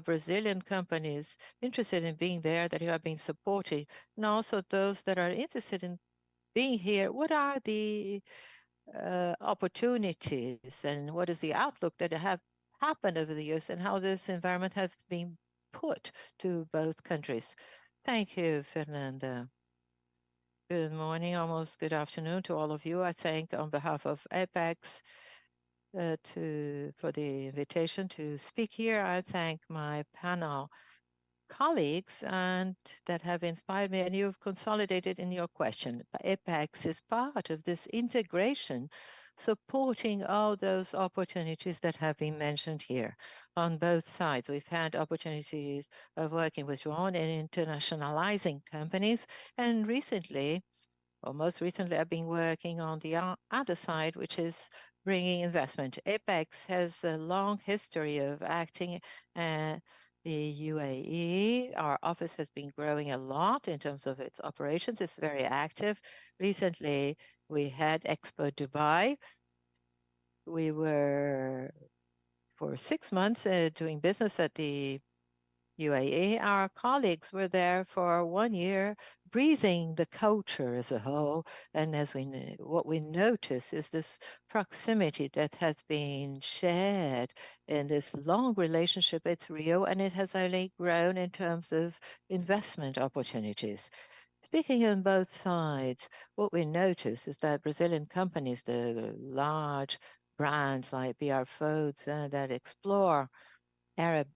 Brazilian companies interested in being there that you have been supporting, and also those that are interested in being here. What are the opportunities and what is the outlook that have happened over the years and how this environment has been put to both countries? Thank you, Fernanda. Good morning, almost good afternoon to all of you. I thank on behalf of Apex for the invitation to speak here. I thank my panel colleagues and that have inspired me, and you've consolidated in your question. Apex is part of this integration, supporting all those opportunities that have been mentioned here on both sides. We've had opportunities of working with Joan in internationalizing companies, and recently, or most recently, I've been working on the other side, which is bringing investment. Apex has a long history of acting the UAE. Our office has been growing a lot in terms of its operations. It's very active. Recently, we had Expo Dubai. We were for 6 months doing business at the UAE. Our colleagues were there for 1 year, breathing the culture as a whole. And as what we notice is this proximity that has been shared in this long relationship. It's real, and it has only grown in terms of investment opportunities. Speaking on both sides, what we notice is that Brazilian companies, the large brands like BR Foods that explore Arabic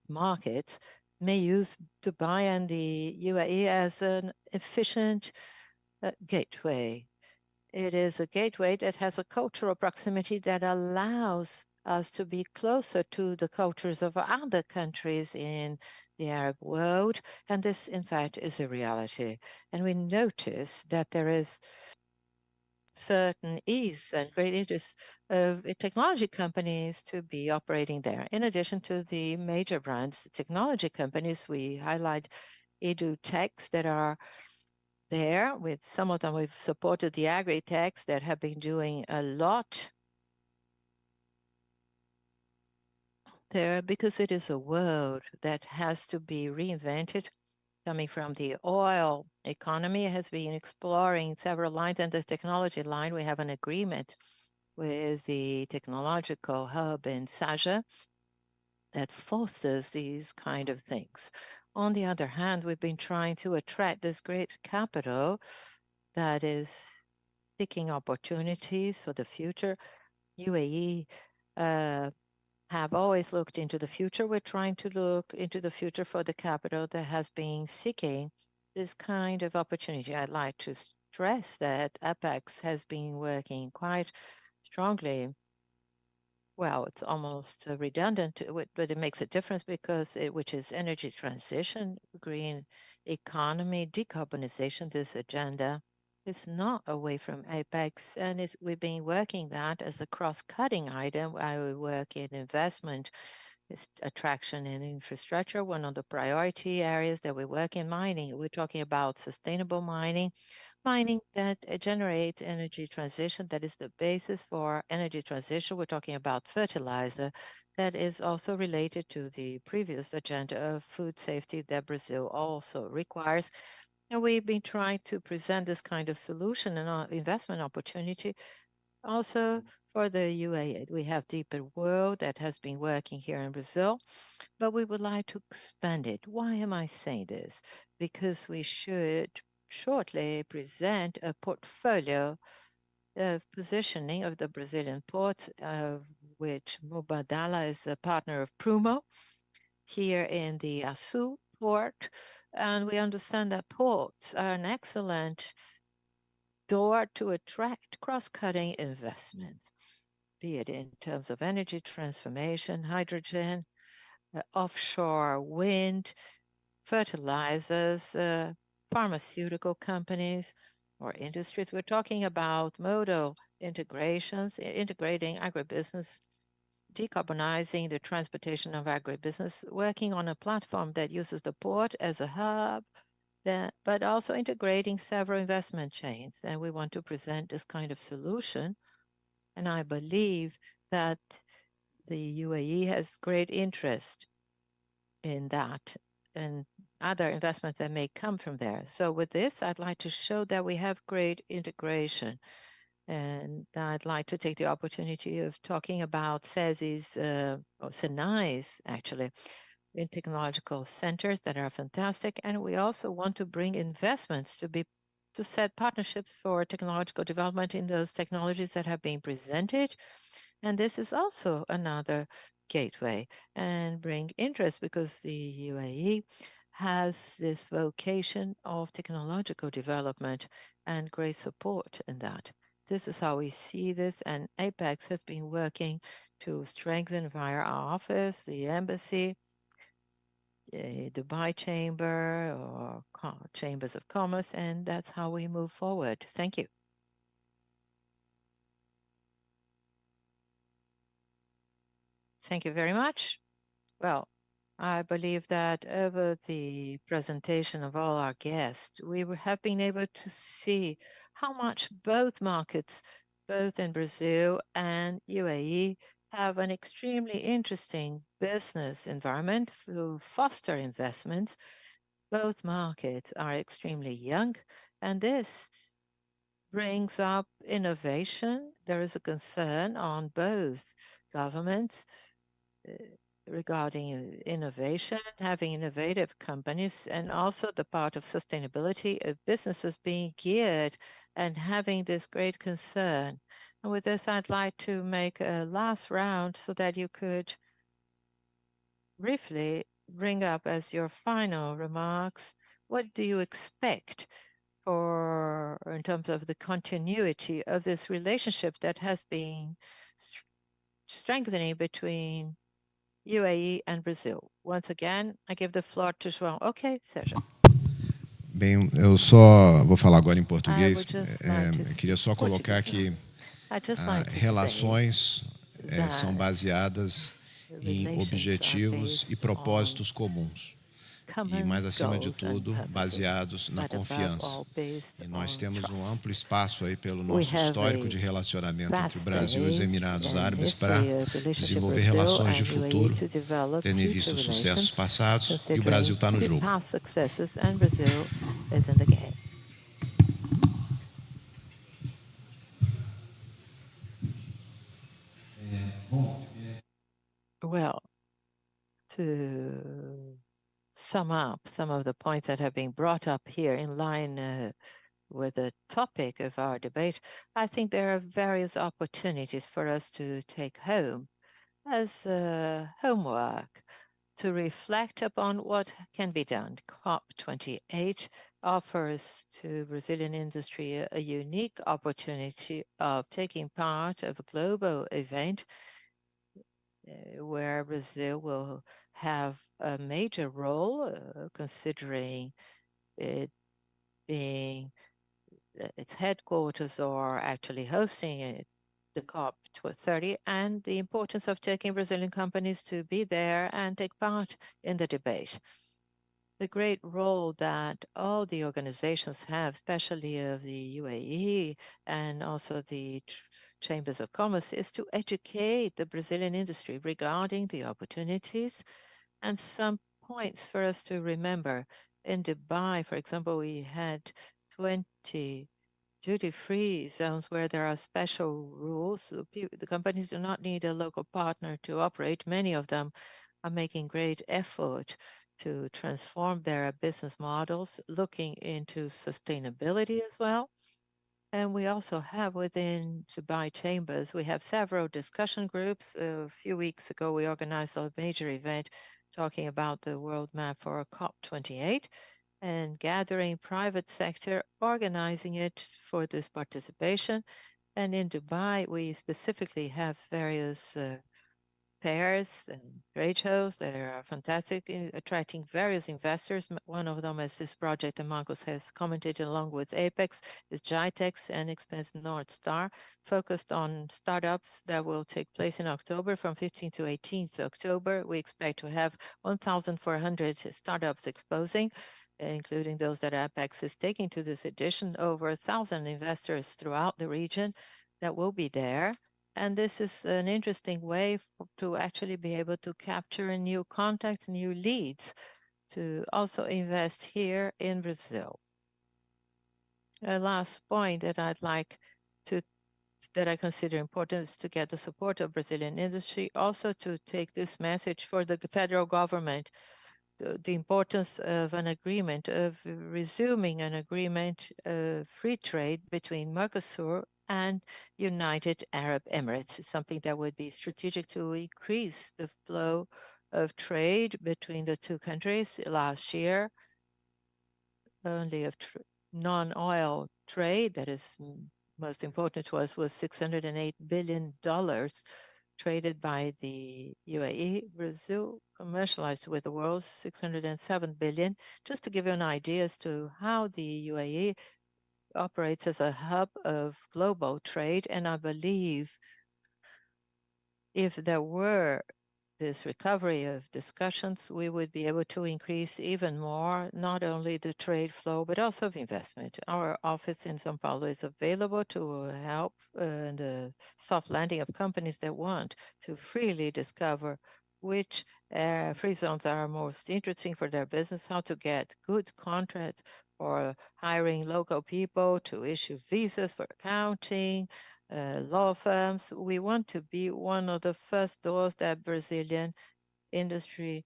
markets, may use Dubai and the UAE as an efficient gateway. It is a gateway that has a cultural proximity that allows us to be closer to the cultures of other countries in the Arab world. And this, in fact, is a reality. And we notice that there is certain ease and great interest of technology companies to be operating there. In addition to the major brands, technology companies, we highlight edutechs that are there. With some of them, we've supported the agri-techs that have been doing a lot there because it is a world that has to be reinvented. Coming from the oil economy, has been exploring several lines, and the technology line, we have an agreement with the technological hub in Saja that fosters these kind of things. On the other hand, we've been trying to attract this great capital that is seeking opportunities for the future. UAE have always looked into the future. We're trying to look into the future for the capital that has been seeking this kind of opportunity. I'd like to stress that Apex has been working quite strongly. Well, it's almost redundant, but it makes a difference because which is energy transition, green economy, decarbonization. This agenda is not away from Apex, and we've been working that as a cross-cutting item. I work in investment, attraction and infrastructure. One of the priority areas that we work in mining, we're talking about sustainable mining, mining that generates energy transition, that is the basis for energy transition. We're talking about fertilizer that is also related to the previous agenda of food safety that Brazil also requires. And we've been trying to present this kind of solution and investment opportunity also for the UAE. We have Deeper World that has been working here in Brazil, but we would like to expand it. Why am I saying this? Because we should shortly present a portfolio of positioning of the Brazilian ports, of which Mubadala is a partner of Prumo here in the Açu port. And we understand that ports are an excellent door to attract cross-cutting investments, be it in terms of energy transformation, hydrogen, offshore wind, fertilizers, pharmaceutical companies or industries. We're talking about modal integrations, integrating agribusiness, decarbonizing the transportation of agribusiness, working on a platform that uses the port as a hub, but also integrating several investment chains. And we want to present this kind of solution. And I believe that the UAE has great interest in that and other investments that may come from there. So with this, I'd like to show that we have great integration. And I'd like to take the opportunity of talking about SESI's, or Senai's actually, in technological centers that are fantastic. And we also want to bring investments to set partnerships for technological development in those technologies that have been presented. And this is also another gateway and bring interest because the UAE has this vocation of technological development and great support in that. This is how we see this, and Apex has been working to strengthen via our office, the embassy, the Dubai Chamber, or chambers of commerce, and that's how we move forward. Thank you. Thank you very much. Well, I believe that over the presentation of all our guests, we have been able to see how much both markets, both in Brazil and UAE, have an extremely interesting business environment to foster investments. Both markets are extremely young, and this brings up innovation. There is a concern on both governments regarding innovation, having innovative companies, and also the part of sustainability of businesses being geared and having this great concern. And with this, I'd like to make a last round so that you could briefly bring up as your final remarks, what do you expect for in terms of the continuity of this relationship that has been strengthening between UAE and Brazil? Once again, I give the floor to João. Okay, Sérgio. Bem, eu só vou falar agora em português. Queria só colocar que relações são baseadas em objetivos e propósitos comuns. E, mais acima de tudo, baseados na confiança. E nós temos um amplo espaço aí pelo nosso histórico de relacionamento entre o Brasil e os Emirados Árabes para desenvolver relações de futuro, tendo em vista os sucessos passados, e o Brasil está no jogo. Well, to sum up some of the points that have been brought up here in line with the topic of our debate, I think there are various opportunities for us to take home as homework to reflect upon what can be done. COP28 offers to Brazilian industry a unique opportunity of taking part of a global event where Brazil will have a major role, considering it being its headquarters or actually hosting it, the COP30, and the importance of taking Brazilian companies to be there and take part in the debate. The great role that all the organizations have, especially of the UAE and also the chambers of commerce, is to educate the Brazilian industry regarding the opportunities. And some points for us to remember In Dubai, for example, we had 20 duty-free zones where there are special rules. So the companies do not need a local partner to operate. Many of them are making great effort to transform their business models, looking into sustainability as well. And we also have within Dubai Chambers, we have several discussion groups. A few weeks ago, we organized a major event talking about the world map for COP28 and gathering private sector, organizing it for this participation. And in Dubai, we specifically have various fairs and trade shows that are fantastic, attracting various investors. One of them is this project that Marcos has commented along with Apex, is GITEX and Expense North Star, focused on startups that will take place in October from 15th to 18th October. We expect to have 1,400 startups exposing, including those that Apex is taking to this edition, over 1,000 investors throughout the region that will be there. And this is an interesting way to actually be able to capture new contacts, new leads, to also invest here in Brazil. A last point that I'd like to that I consider important is to get the support of Brazilian industry, also to take this message for the federal government, the importance of an agreement, of resuming an agreement of free trade between Mercosur and United Arab Emirates, something that would be strategic to increase the flow of trade between the two countries. Last year, only of non-oil trade, that is most important to us, was $608 billion traded by the UAE. Brazil commercialized with the world 607 billion. Just to give you an idea as to how the UAE operates as a hub of global trade, and I believe if there were this recovery of discussions, we would be able to increase even more, not only the trade flow, but also of investment. Our office in São Paulo is available to help in the soft landing of companies that want to freely discover which free zones are most interesting for their business, how to get good contracts for hiring local people, to issue visas for accounting, law firms. We want to be one of the first doors that Brazilian industry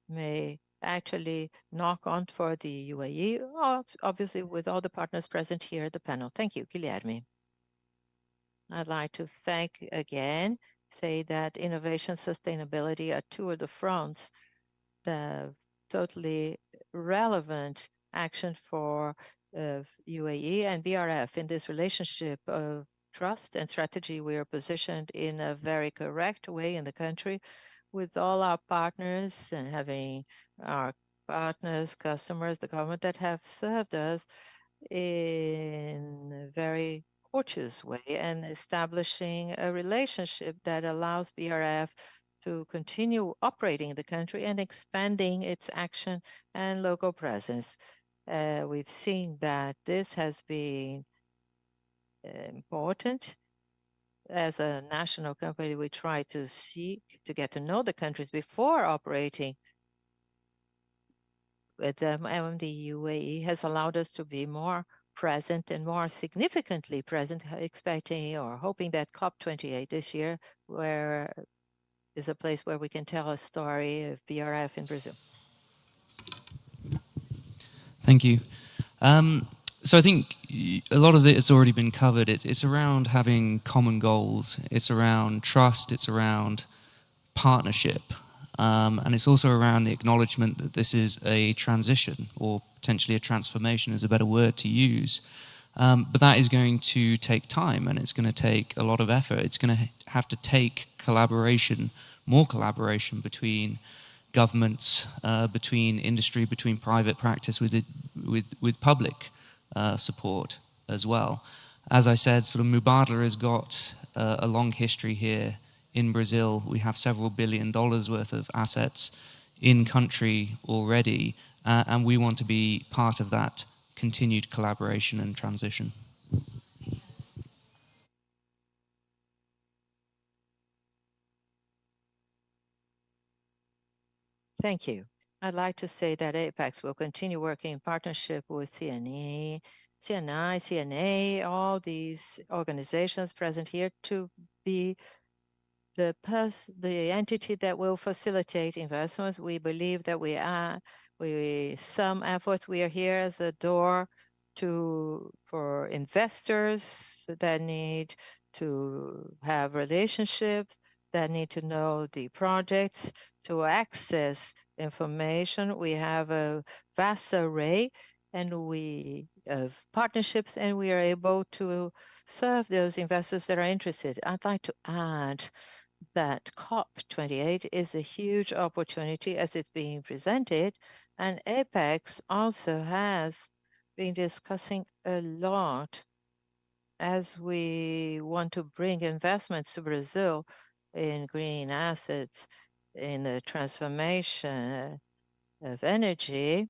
may actually knock on for the UAE, obviously with all the partners present here at the panel. Thank you, Guilherme. I'd like to thank again, say that innovation, sustainability are two of the fronts, the totally relevant action for UAE and BRF in this relationship of trust and strategy. We are positioned in a very correct way in the country with all our partners and having our partners, customers, the government that have served us in a very courteous way and establishing a relationship that allows BRF to continue operating in the country and expanding its action and local presence. We've seen that this has been important. As a national company, we try to seek to get to know the countries before operating with them, and the UAE has allowed us to be more present and more significantly present, expecting or hoping that COP28 this year, where is a place where we can tell a story of BRF in Brazil. Thank you. So I think a lot of it has already been covered. It's around having common goals. It's around trust. It's around partnership. And it's also around the acknowledgement that this is a transition, or potentially a transformation is a better word to use. But that is going to take time, and it's going to take a lot of effort. It's going to have to take collaboration, more collaboration between governments, between industry, between private practice, with public support as well. As I said, sort of Mubadala has got a long history here in Brazil. We have several $1 billion worth of assets in country already, and we want to be part of that continued collaboration and transition. Thank you. I'd like to say that APEX will continue working in partnership with CNI, CNA, all these organizations present here to be the entity that will facilitate investments. We believe that some efforts, we are here as a door for investors that need to have relationships, that need to know the projects, to access information. We have a vast array of partnerships, and we are able to serve those investors that are interested. I'd like to add that COP28 is a huge opportunity as it's being presented, and APEX also has been discussing a lot as we want to bring investments to Brazil in green assets, in the transformation of energy.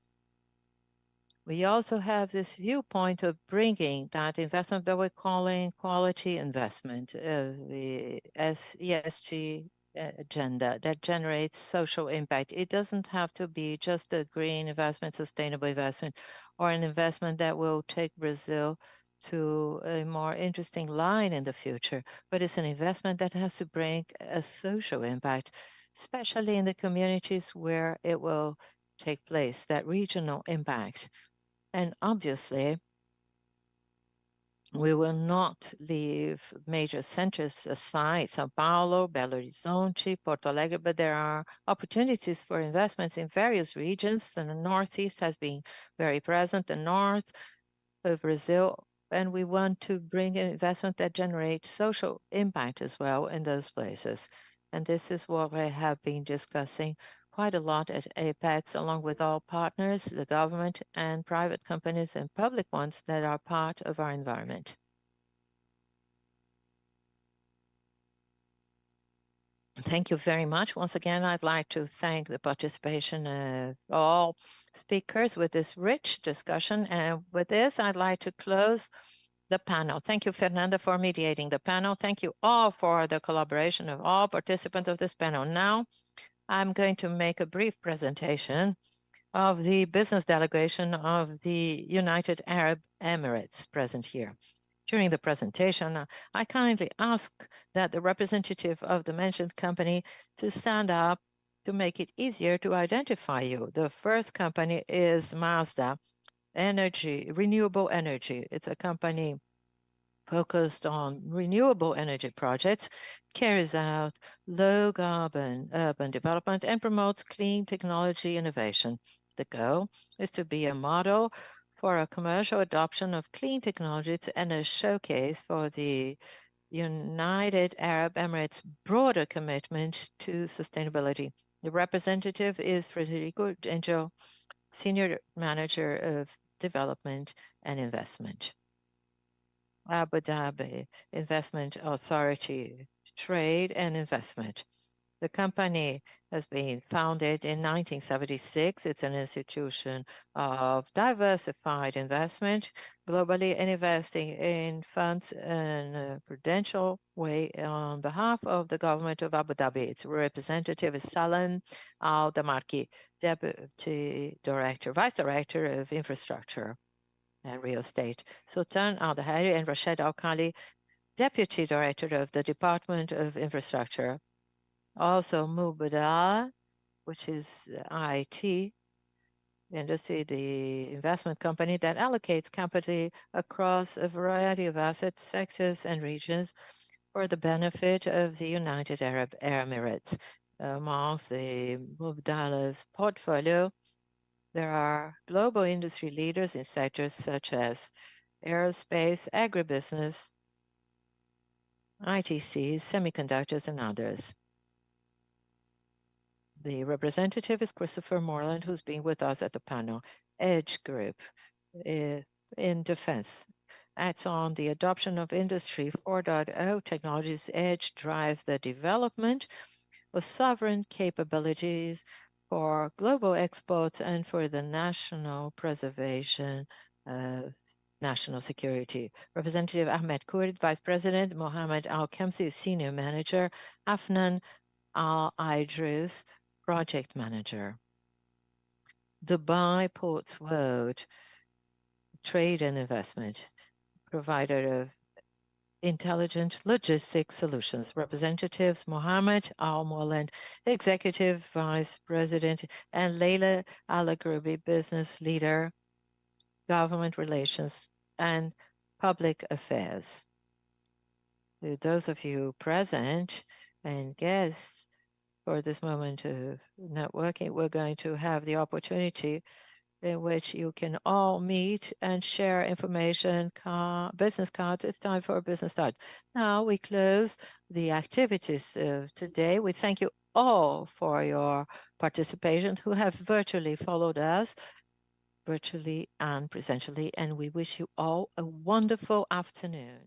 We also have this viewpoint of bringing that investment that we're calling quality investment, the ESG agenda that generates social impact. It doesn't have to be just a green investment, sustainable investment, or an investment that will take Brazil to a more interesting line in the future, but it's an investment that has to bring a social impact, especially in the communities where it will take place, that regional impact. And obviously, we will not leave major centers aside, São Paulo, Belo Horizonte, Porto Alegre, but there are opportunities for investments in various regions. And the Northeast has been very present, the north of Brazil, and we want to bring an investment that generates social impact as well in those places. And this is what we have been discussing quite a lot at APEX, along with all partners, the government and private companies and public ones that are part of our environment. Thank you very much. Once again, I'd like to thank the participation of all speakers with this rich discussion. And with this, I'd like to close the panel. Thank you, Fernanda, for mediating the panel. Thank you all for the collaboration of all participants of this panel. Now, I'm going to make a brief presentation of the business delegation of the United Arab Emirates present here. During the presentation, I kindly ask that the representative of the mentioned company to stand up to make it easier to identify you. The first company is Mazda Renewable Energy. It's a company focused on renewable energy projects, carries out low carbon urban development, and promotes clean technology innovation. The goal is to be a model for a commercial adoption of clean technologies and a showcase for the United Arab Emirates' broader commitment to sustainability. The representative is Frederico Angel, Senior Manager of Development and Investment. Abu Dhabi Investment Authority, Trade and Investment. The company has been founded in 1976. It's an institution of diversified investment globally and investing in funds in a prudential way on behalf of the government of Abu Dhabi. Its representative is Salam Al-Damarki, Deputy Director, Vice Director of Infrastructure and Real Estate. Sultan Al-Dahari and Rashid Al-Khali, Deputy Director of the Department of Infrastructure. Also, Mubadala, which is IT industry, the investment company that allocates capital across a variety of assets, sectors, and regions for the benefit of the United Arab Emirates. Amongst the Mubadala's portfolio, there are global industry leaders in sectors such as aerospace, agribusiness, ITCs, semiconductors, and others. The representative is Christopher Moreland, who's been with us at the panel. Edge Group in defense acts on the adoption of Industry 4.0 technologies. Edge drives the development of sovereign capabilities for global exports and for the national preservation of national security. Representative Ahmed Kurd, Vice President, Mohammed Al-Khamsi, Senior Manager, Afnan Al-Idris, Project Manager. Dubai Ports World, trade and investment, provider of intelligent logistics solutions. Representatives Mohammed Al Moland, Executive Vice President, and Leila Al-Agrubi, Business Leader, Government Relations and Public Affairs. To those of you present and guests for this moment of networking, we're going to have the opportunity in which you can all meet and share information, business cards. It's time for a business start. Now we close the activities of today. We thank you all for your participation who have virtually followed us, virtually and presentially, and we wish you all a wonderful afternoon.